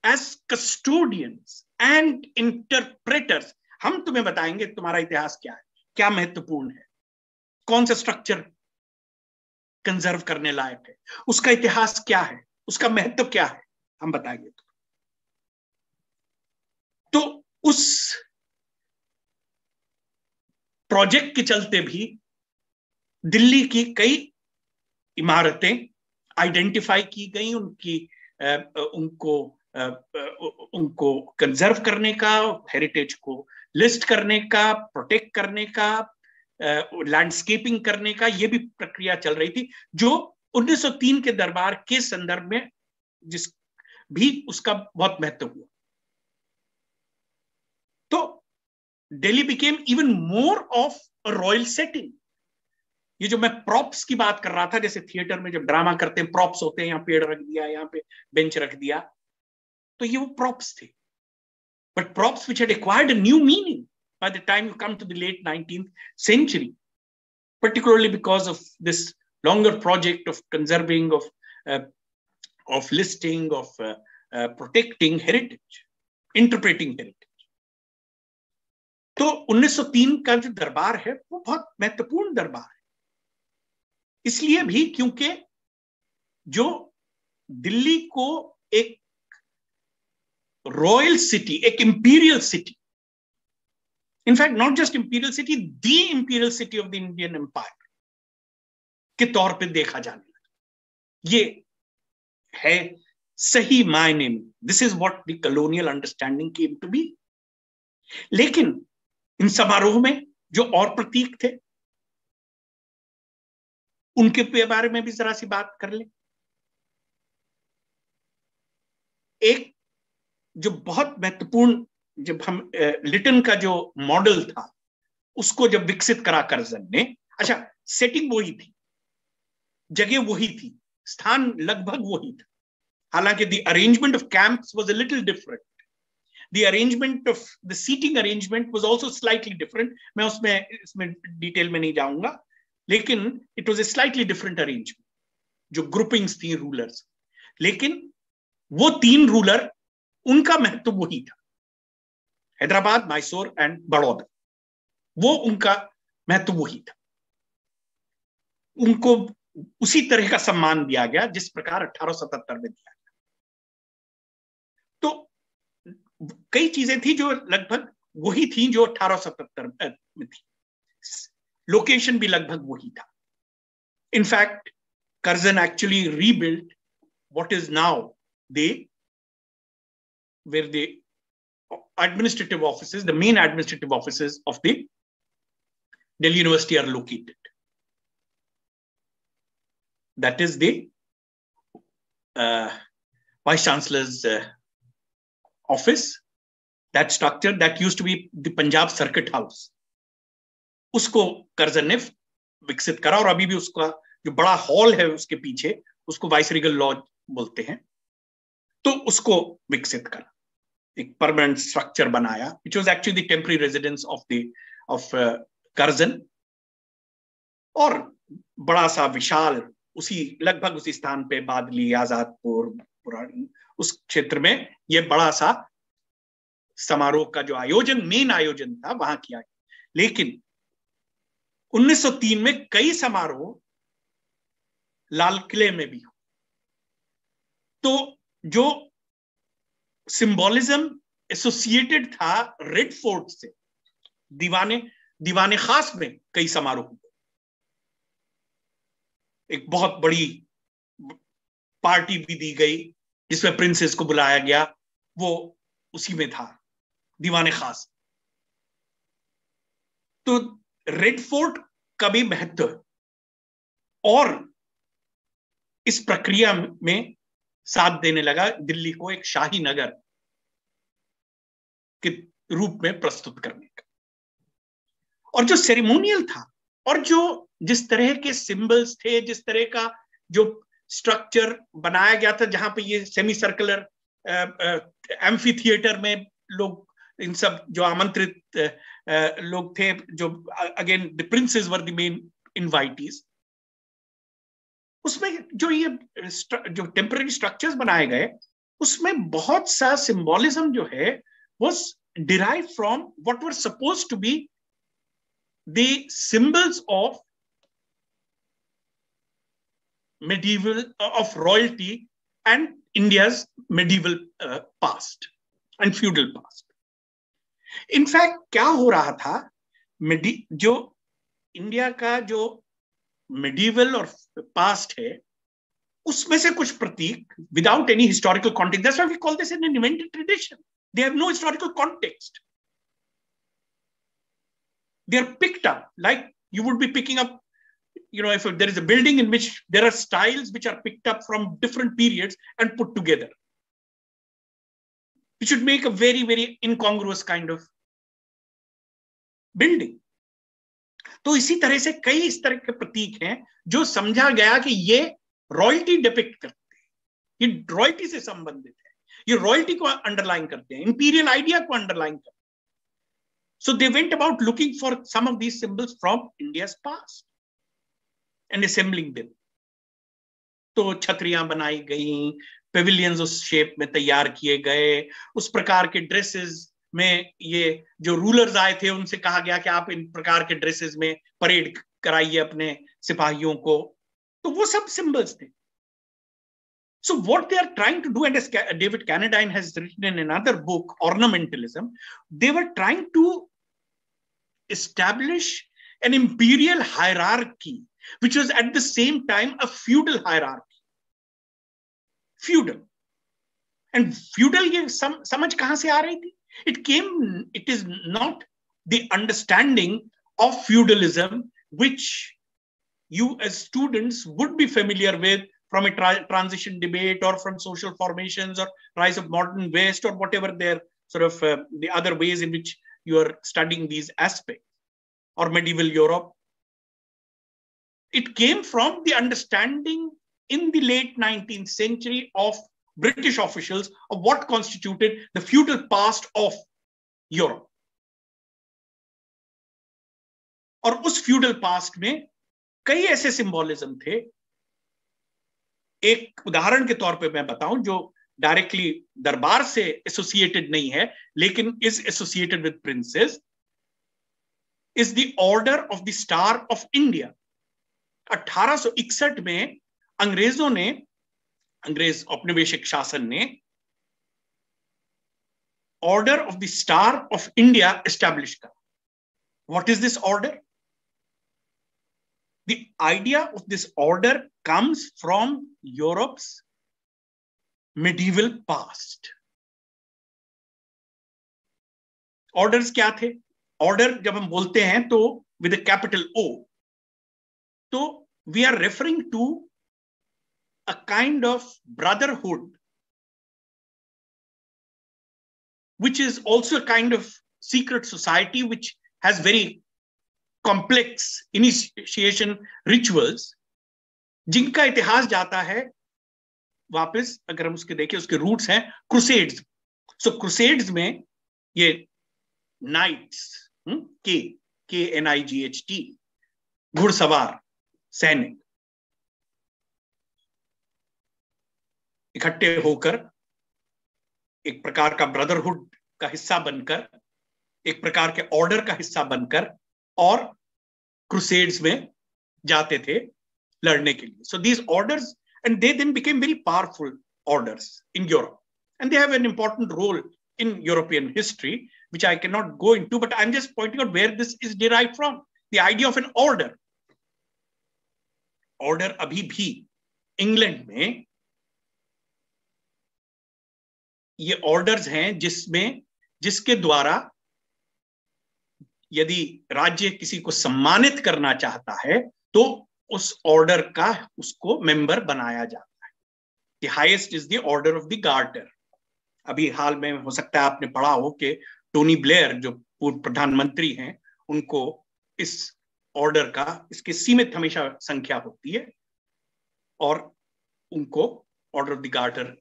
as custodians and interpreters. हम तुम्हें बताएंगे तुम्हारा इतिहास क्या है, क्या महत्वपूर्ण है, कौन सा स्ट्रक्चर कंजर्व करने लायक है, उसका इतिहास क्या है, उसका महत्व क्या है, हम बताएंगे. तो उस प्रोजेक्ट के चलते भी दिल्ली की कई इमारतें आइडेंटिफाई की गई, उनको कंजर्व करने का, हेरिटेज को लिस्ट करने का, प्रोटेक्ट करने का, लैंडस्केपिंग करने का, यह भी प्रक्रिया चल रही थी, जो 1903 के दरबार के संदर्भ में जिस भी उसका बहुत महत्व हुआ. तो Delhi became even more of a royal setting. ये जो मैं प्रॉप्स की बात कर रहा था, जैसे थिएटर में जब ड्रामा करते हैं प्रॉप्स होते हैं, यहाँ पेड़ रख दिया, यहाँ पे बेंच रख दिया, तो ये वो प्रॉप्स थे. But props which had acquired a new meaning by the time you come to the late 19th century, particularly because of this longer project of conserving, of listing, of protecting heritage, interpreting heritage. तो 1903 का जो दरबार है वो बहुत महत्वपूर्ण दरबार है, इसलिए भी क्योंकि जो दिल्ली को एक रॉयल सिटी, एक imperial city, in fact not just imperial city, the imperial city of the Indian empire के तौर पे देखा जाने लगा, ये है सही मायने में this is what the colonial understanding came to be. लेकिन इन समारोह में जो और प्रतीक थे उनके बारे में भी जरा सी बात कर ले। एक जो बहुत महत्वपूर्ण, जब हम लिटन का जो मॉडल था उसको जब विकसित करा कर्जन ने, अच्छा सेटिंग वही थी, जगह वही थी, स्थान लगभग वही था, हालांकि the arrangement of camps was a little different, the arrangement of the seating arrangement was also slightly different. मैं इसमें डिटेल में नहीं जाऊंगा, लेकिन it was a slightly different arrangement, जो ग्रुपिंग्स थी रूलर्स, लेकिन वो तीन रूलर उनका महत्व वही था, हैदराबाद, मैसूर एंड बड़ौदा, वो उनका महत्व वही था, उनको उसी तरह का सम्मान दिया गया जिस प्रकार 1877 में दिया गया। तो कई चीजें थी जो लगभग वही थी जो 1877 में थी, लोकेशन भी लगभग वही था। In fact Curzon actually rebuilt what is now where the administrative offices, the main administrative offices of the Delhi University are located. That is the Vice Chancellor's office. That structure that used to be the Punjab Circuit House. उसको Curzon ने विकसित करा, और अभी भी उसका जो बड़ा हॉल है उसके पीछे, उसको वाइस रीगल लॉज बोलते हैं, तो उसको विकसित करा, एक परमानेंट स्ट्रक्चर बनाया, which was actually the temporary residence of Curzon, और बड़ा सा विशाल लगभग उसी स्थान पे बादली, आजादपुर, पुरानी, उस क्षेत्र में ये बड़ा सा समारोह का जो आयोजन, मेन आयोजन था, वहां किया गया। लेकिन 1903 में कई समारोह लाल किले में भी हो, तो जो सिंबोलिज्म एसोसिएटेड था रेड फोर्ट से, दीवाने खास में कई समारोह, एक बहुत बड़ी पार्टी भी दी गई जिसमें प्रिंसेस को बुलाया गया, वो उसी में था, दीवाने खास। तो रेड फोर्ट का भी महत्व, और इस प्रक्रिया में साथ देने लगा दिल्ली को एक शाही नगर के रूप में प्रस्तुत करने का। और जो सेरेमोनियल था, और जो जिस तरह के सिंबल्स थे, जिस तरह का जो स्ट्रक्चर बनाया गया था, जहां पे ये सेमी सर्कुलर एम्फी थिएटर में लोग, इन सब जो आमंत्रित लोग थे, जो again the princess were the main invitees, उसमें जो ये जो टेम्पररी स्ट्रक्चर्स बनाए गए, उसमें बहुत सा सिंबोलिज्म जो है was derived from what were supposed to be the symbols of medieval, of royalty and India's medieval past and feudal past. In fact, क्या हो रहा था, जो इंडिया का जो medieval और past है, उसमें से कुछ प्रतीक without any historical context, that's why we call this an invented tradition. They have no historical context. They are picked up like you would be picking up, if there is a building in which there are styles which are picked up from different periods and put together. It should make a very, very incongruous kind of building. तो इसी तरह से कई इस तरह के प्रतीक हैं जो समझा गया कि ये रॉयल्टी डिपिक्ट करते हैं, ये रॉयल्टी से संबंधित है, ये रॉयल्टी को अंडरलाइन करते हैं, इंपीरियल आइडिया को अंडरलाइन करते हैं. So they went about looking for some of these symbols from India's past. And assembling them. तो छतरियां बनाई गई, पेविलियंस उस शेप में तैयार किए गए, उस प्रकार के ड्रेसेस में ये जो रूलर्स आए थे उनसे कहा गया कि आप इन प्रकार के ड्रेसेस में परेड कराइए अपने सिपाहियों को। तो वो सब सिंबल्स थे। So what they are trying to do, and as David Cannadine has written in another book, Ornamentalism, they were trying to establish an imperial hierarchy, which was at the same time a feudal hierarchy. Feudal. And feudal ये समझ कहां से आ रही थी? It is not the understanding of feudalism which you as students would be familiar with from a transition debate or from social formations or rise of modern West or whatever their sort of the other ways in which you are studying these aspects, or medieval Europe. It came from the understanding in the late 19th century of British officials of what constituted the feudal past of Europe. और उस feudal past में कई ऐसे symbolism थे। एक उदाहरण के तौर पे मैं बताऊं जो डायरेक्टली दरबार से एसोसिएटेड नहीं है लेकिन is associated with princes, is the order of the star of India. 1861 में अंग्रेजों ने, अंग्रेज औपनिवेशिक शासन ने order of the star of India establish करा। What is this order? The idea of this order comes from Europe's medieval past. Orders क्या थे? Order जब हम बोलते हैं तो with a capital O, तो we are referring to a kind of brotherhood, which is also a kind of secret society which has very complex initiation rituals, जिनका इतिहास जाता है वापस, अगर हम उसके देखें, उसके रूट्स हैं क्रूसेड्स। सो क्रूसेड्स में ये नाइट्स, KNIGHT, घुड़सवार सैनिक इकट्ठे होकर एक प्रकार का ब्रदरहुड का हिस्सा बनकर, एक प्रकार के ऑर्डर का हिस्सा बनकर और क्रूसेड्स में जाते थे लड़ने के लिए। So these orders, and they then became very powerful orders in Europe, and they have an important role in European history, which I cannot go into, but I'm just pointing out where this is derived from. The idea of an order. Order अभी भी England में ये orders हैं जिसके द्वारा यदि राज्य किसी को सम्मानित करना चाहता है तो उस ऑर्डर का उसको मेंबर बनाया जाता है। The highest is the order of the garter. अभी हाल में हो सकता है आपने पढ़ा हो कि टोनी ब्लेयर जो पूर्व प्रधानमंत्री हैं, उनको इस ऑर्डर का, इसकी सीमित हमेशा संख्या होती है और उनको ऑर्डर ऑफ द गार्टर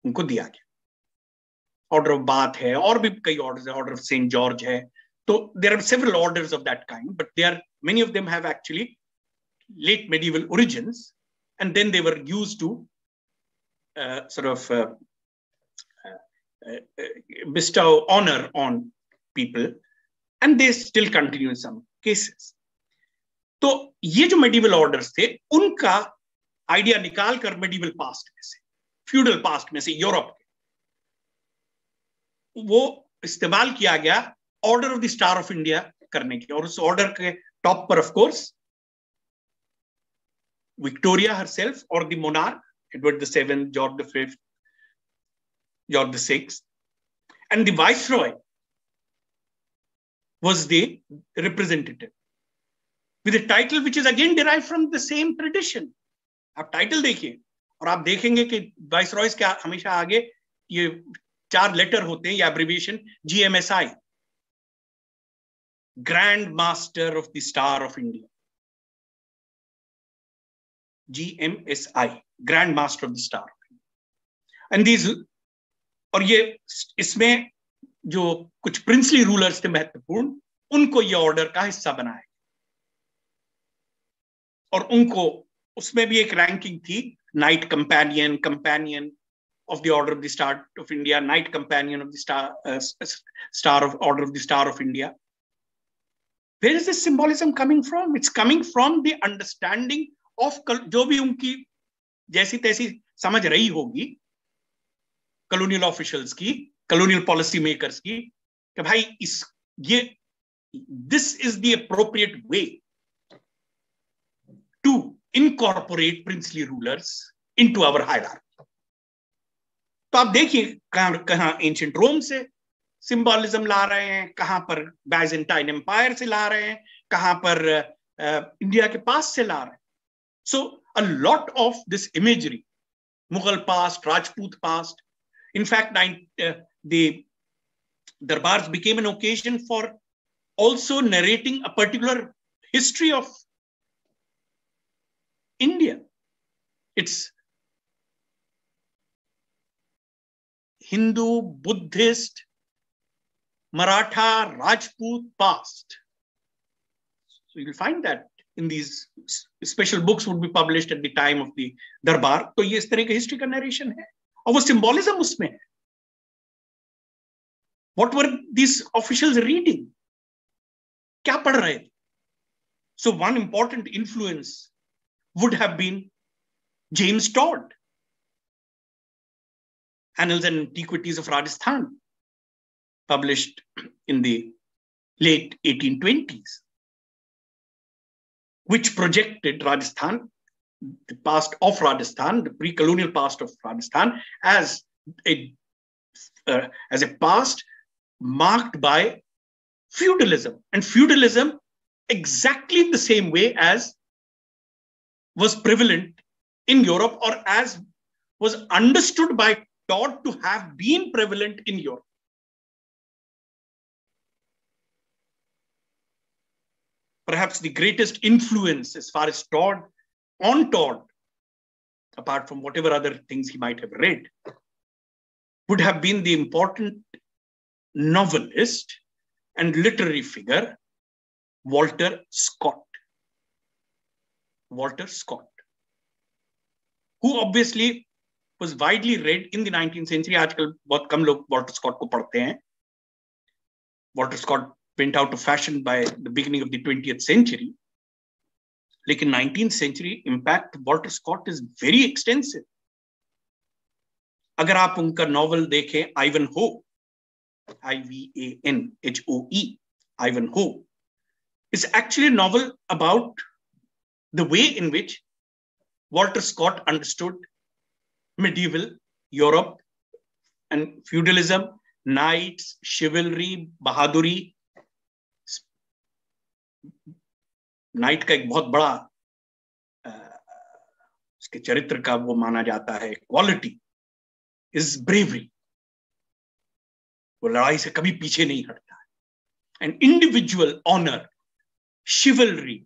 उनको दिया गया। ऑर्डर ऑफ बाथ है और भी कई ऑर्डर है, ऑर्डर ऑफ सेंट जॉर्ज है। So there are several orders of that kind, but many of them have actually late medieval origins, and then they were used to bestow honor on people, and they still continue in some cases. तो ये जो medieval orders थे, उनका idea निकाल कर medieval past में से, feudal past में से, यूरोप के, वो इस्तेमाल किया गया order of the star of India करने की। और उस ऑर्डर के टॉप पर ऑफ कोर्स विक्टोरिया हरसेल्फ और the monarch, Edward VII, George V, George VI, and the viceroy was the representative with a title which is again derived from the same tradition. आप title देखिए और आप देखेंगे कि viceroys के हमेशा आगे ये 4 लेटर होते हैं या abbreviation, GMSI, Grand Master of the Star of India, GMSI, Grand Master of the Star of India. And these, और ये इसमें जो कुछ प्रिंसली रूलर्स थे महत्वपूर्ण, उनको ये ऑर्डर का हिस्सा बनाया। और उनको उसमें भी एक रैंकिंग थी, night companion, companion of the Order of the Star of India, Knight Companion of the Star of Order of the Star of India. Where is this symbolism coming from? It's coming from the understanding of जो भी उनकी जैसी तैसी समझ रही होगी colonial officials की, colonial policy makers की, कि भाई this is the appropriate way to incorporate princely rulers into our hierarchy. तो आप देखिए कहां एंशिएंट रोम से सिंबलिज्म ला रहे हैं, कहां पर बाइजेंटाइन एम्पायर से ला रहे हैं, कहां पर इंडिया के पास से ला रहे हैं. So a lot of this imagery, Mughal past, Rajput past, in fact the darbars became an occasion for also narrating a particular history of India. It's Hindu, Buddhist, Maratha, Rajput past. So you'll find that in these special books would be published at the time of the Darbar. तो ये इस तरह का history का narration है और वो symbolism उसमें है. What were these officials reading? क्या पढ़ रहे थे? So one important influence would have been James Todd, Annals and Antiquities of Rajasthan, published in the late 1820s, which projected Rajasthan, the past of Rajasthan, the pre-colonial past of Rajasthan, as a past marked by feudalism, and feudalism exactly the same way as was prevalent in Europe, or as was understood by Todd to have been prevalent in Europe. Perhaps the greatest influence as far as Todd, apart from whatever other things he might have read, would have been the important novelist and literary figure, Walter Scott. Walter Scott, who obviously was widely read in the 19th century. आजकल बहुत कम लोग Walter Scott को पढ़ते हैं. Walter Scott went out of fashion by the beginning of the 20th century. लेकिन 19th century impact Walter Scott is very extensive. अगर आप उनका नॉवल देखें, Ivanhoe, Ivanhoe, Ivanhoe, is actually a novel about the way in which Walter Scott understood medieval Europe and feudalism, knights, chivalry, bahaduri. Night का एक बहुत बड़ा उसके चरित्र का वो माना जाता है क्वालिटी इज ब्रेवरी. वो लड़ाई से कभी पीछे नहीं हटता है. And individual honour, chivalry,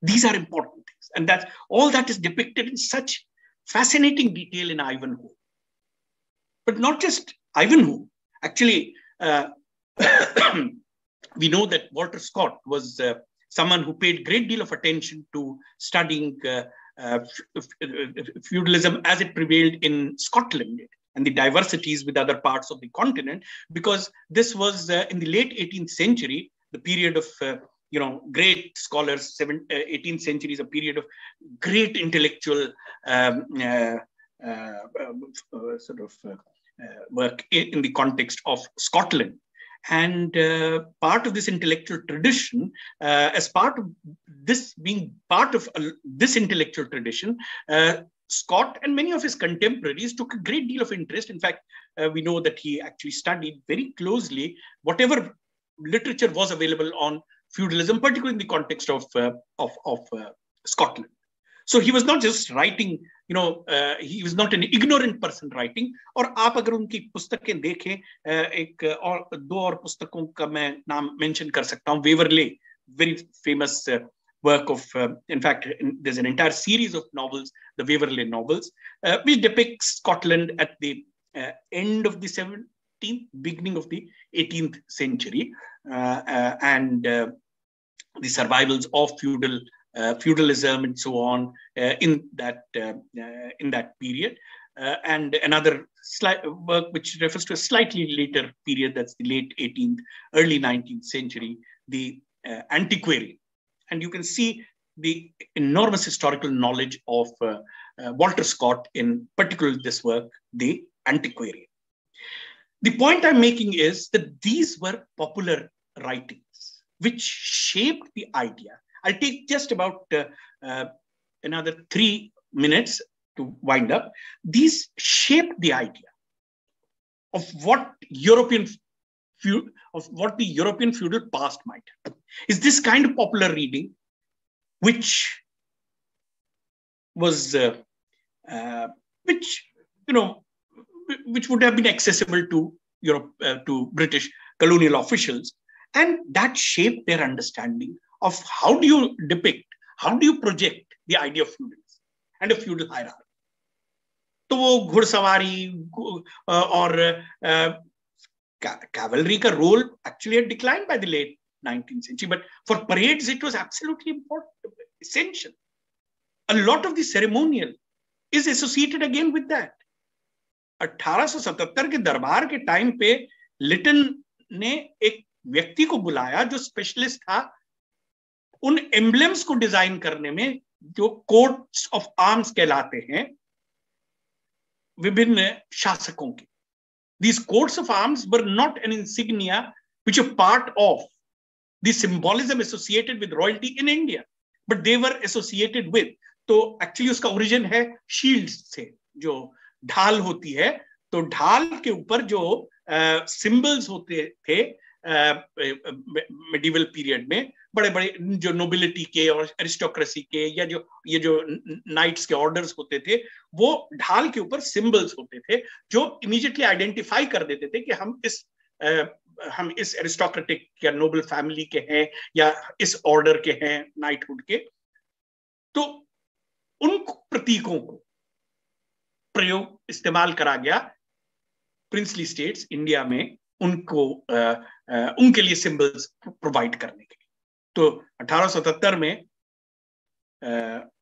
these are important things, and that's all that is depicted in such fascinating detail in Ivanhoe. But not just Ivanhoe. Actually, we know that Walter Scott was someone who paid a great deal of attention to studying feudalism as it prevailed in Scotland and the diversities with other parts of the continent, because this was in the late 18th century, the period of great scholars. 18th century is a period of great intellectual work in the context of Scotland. And part of this intellectual tradition, as part of this being part of this intellectual tradition, Scott and many of his contemporaries took a great deal of interest. In fact, we know that he actually studied very closely whatever literature was available on feudalism, particularly in the context of Scotland. So he was not just writing, he was not an ignorant person writing. और आप अगर उनकी पुस्तकें देखें, एक और दो और पुस्तकों का मैं नाम मेंशन कर सकता हूँ. Waverley, very famous work of, in fact, there's an entire series of novels, the Waverley novels, which depicts Scotland at the end of the 17th, beginning of the 18th century, and the survivals of feudal feudalism and so on in that period. And another work which refers to a slightly later period, that's the late 18th, early 19th century, the Antiquarian. And you can see the enormous historical knowledge of Walter Scott, in particular this work, the Antiquarian. The point I'm making is that these were popular writings which shaped the idea. I'll take just about another 3 minutes to wind up. These shaped the idea of what the European feudal past might have. Is this kind of popular reading, which was which would have been accessible to to British colonial officials, and that shaped their understanding of how do you depict, how do you project the idea of feudalism and a feudal hierarchy. तो वो घुड़सवारी और cavalry का role actually had declined by the late 19th century, but for parades it was absolutely important, essential. A lot of the ceremonial is associated again with that. 1877 के दरबार के time पे लिटन ने एक व्यक्ति को बुलाया जो स्पेशलिस्ट था उन एम्ब्लेम्स को डिजाइन करने में, जो कोट्स ऑफ आर्म्स कहलाते हैं विभिन्न शासकों के. These coats of arms were not an insignia which are part of the symbolism associated with royalty in India, but they were associated with. तो एक्चुअली उसका ओरिजिन है शील्ड्स से, जो ढाल होती है, तो ढाल के ऊपर जो सिंबल्स होते थे मेडिवल पीरियड में, बड़े बड़े जो नोबिलिटी के और एरिस्टोक्रेसी के या जो ये जो नाइट्स के ऑर्डर्स होते थे, वो ढाल के ऊपर सिंबल्स होते थे जो इमीडिएटली आइडेंटिफाई कर देते थे कि हम इस एरिस्टोक्रेटिक या नोबल फैमिली के हैं या इस ऑर्डर के हैं, नाइटहुड के. तो उन प्रतीकों को प्रयोग इस्तेमाल करा गया प्रिंसली स्टेट्स इंडिया में उनको उनके लिए सिंबल्स प्रोवाइड करने के लिए. तो 1877 में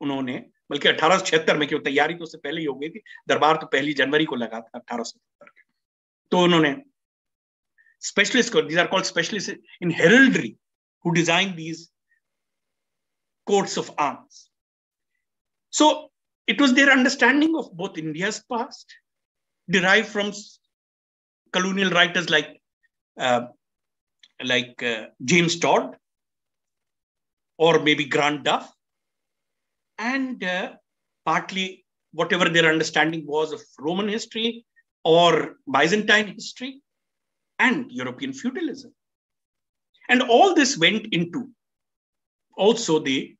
उन्होंने, बल्कि 1876 में, क्योंकि तैयारी तो उससे पहले ही हो गई थी, दरबार तो 1 जनवरी को लगा था 1877 के, तो उन्होंने स्पेशलिस्ट को, these are called specialists in heraldry, who designed these coats of arms. So it was their understanding of both India's past, derived from colonial writers like James Todd or maybe Grant Duff, and partly whatever their understanding was of Roman history or Byzantine history and European feudalism. And all this went into also the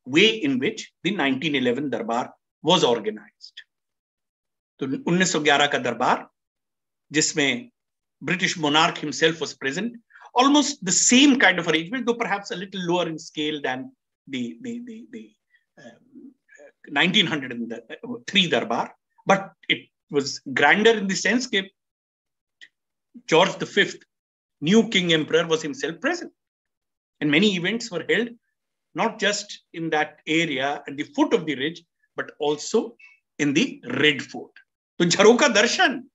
way in which the 1911 Darbar was organized. तो 1911 का दरबार, जिसमें British monarch himself was present, almost the same kind of arrangement, though perhaps a little lower in scale than the 1903 Darbar, but it was grander in the sense that George V, new King Emperor, was himself present. And many events were held not just in that area at the foot of the ridge, but also in the Red Fort. तो झरोका दर्शन,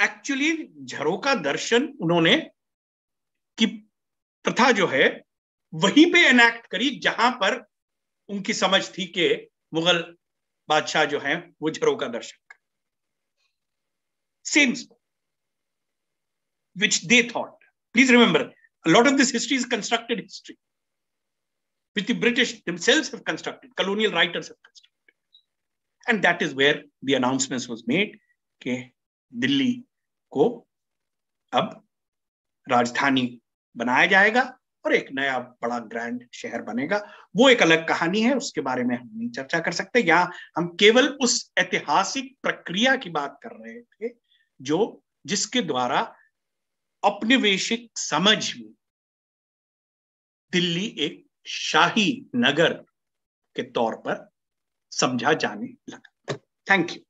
actually झरोका दर्शन उन्होंने की प्रथा जो है वहीं पे enact करी जहां पर उनकी समझ थी कि मुगल बादशाह जो हैं वो झरोका दर्शन कर. Same which they thought. Please remember, a lot of this history is constructed history, which the British themselves have constructed, colonial writers have constructed. And that is where the announcement was made कि दिल्ली को अब राजधानी बनाया जाएगा और एक नया बड़ा ग्रैंड शहर बनेगा. वो एक अलग कहानी है, उसके बारे में हम नहीं चर्चा कर सकते. यहाँ हम केवल उस ऐतिहासिक प्रक्रिया की बात कर रहे थे जिसके द्वारा औपनिवेशिक समझ में दिल्ली एक शाही नगर के तौर पर समझा जाने लगा. Thank you.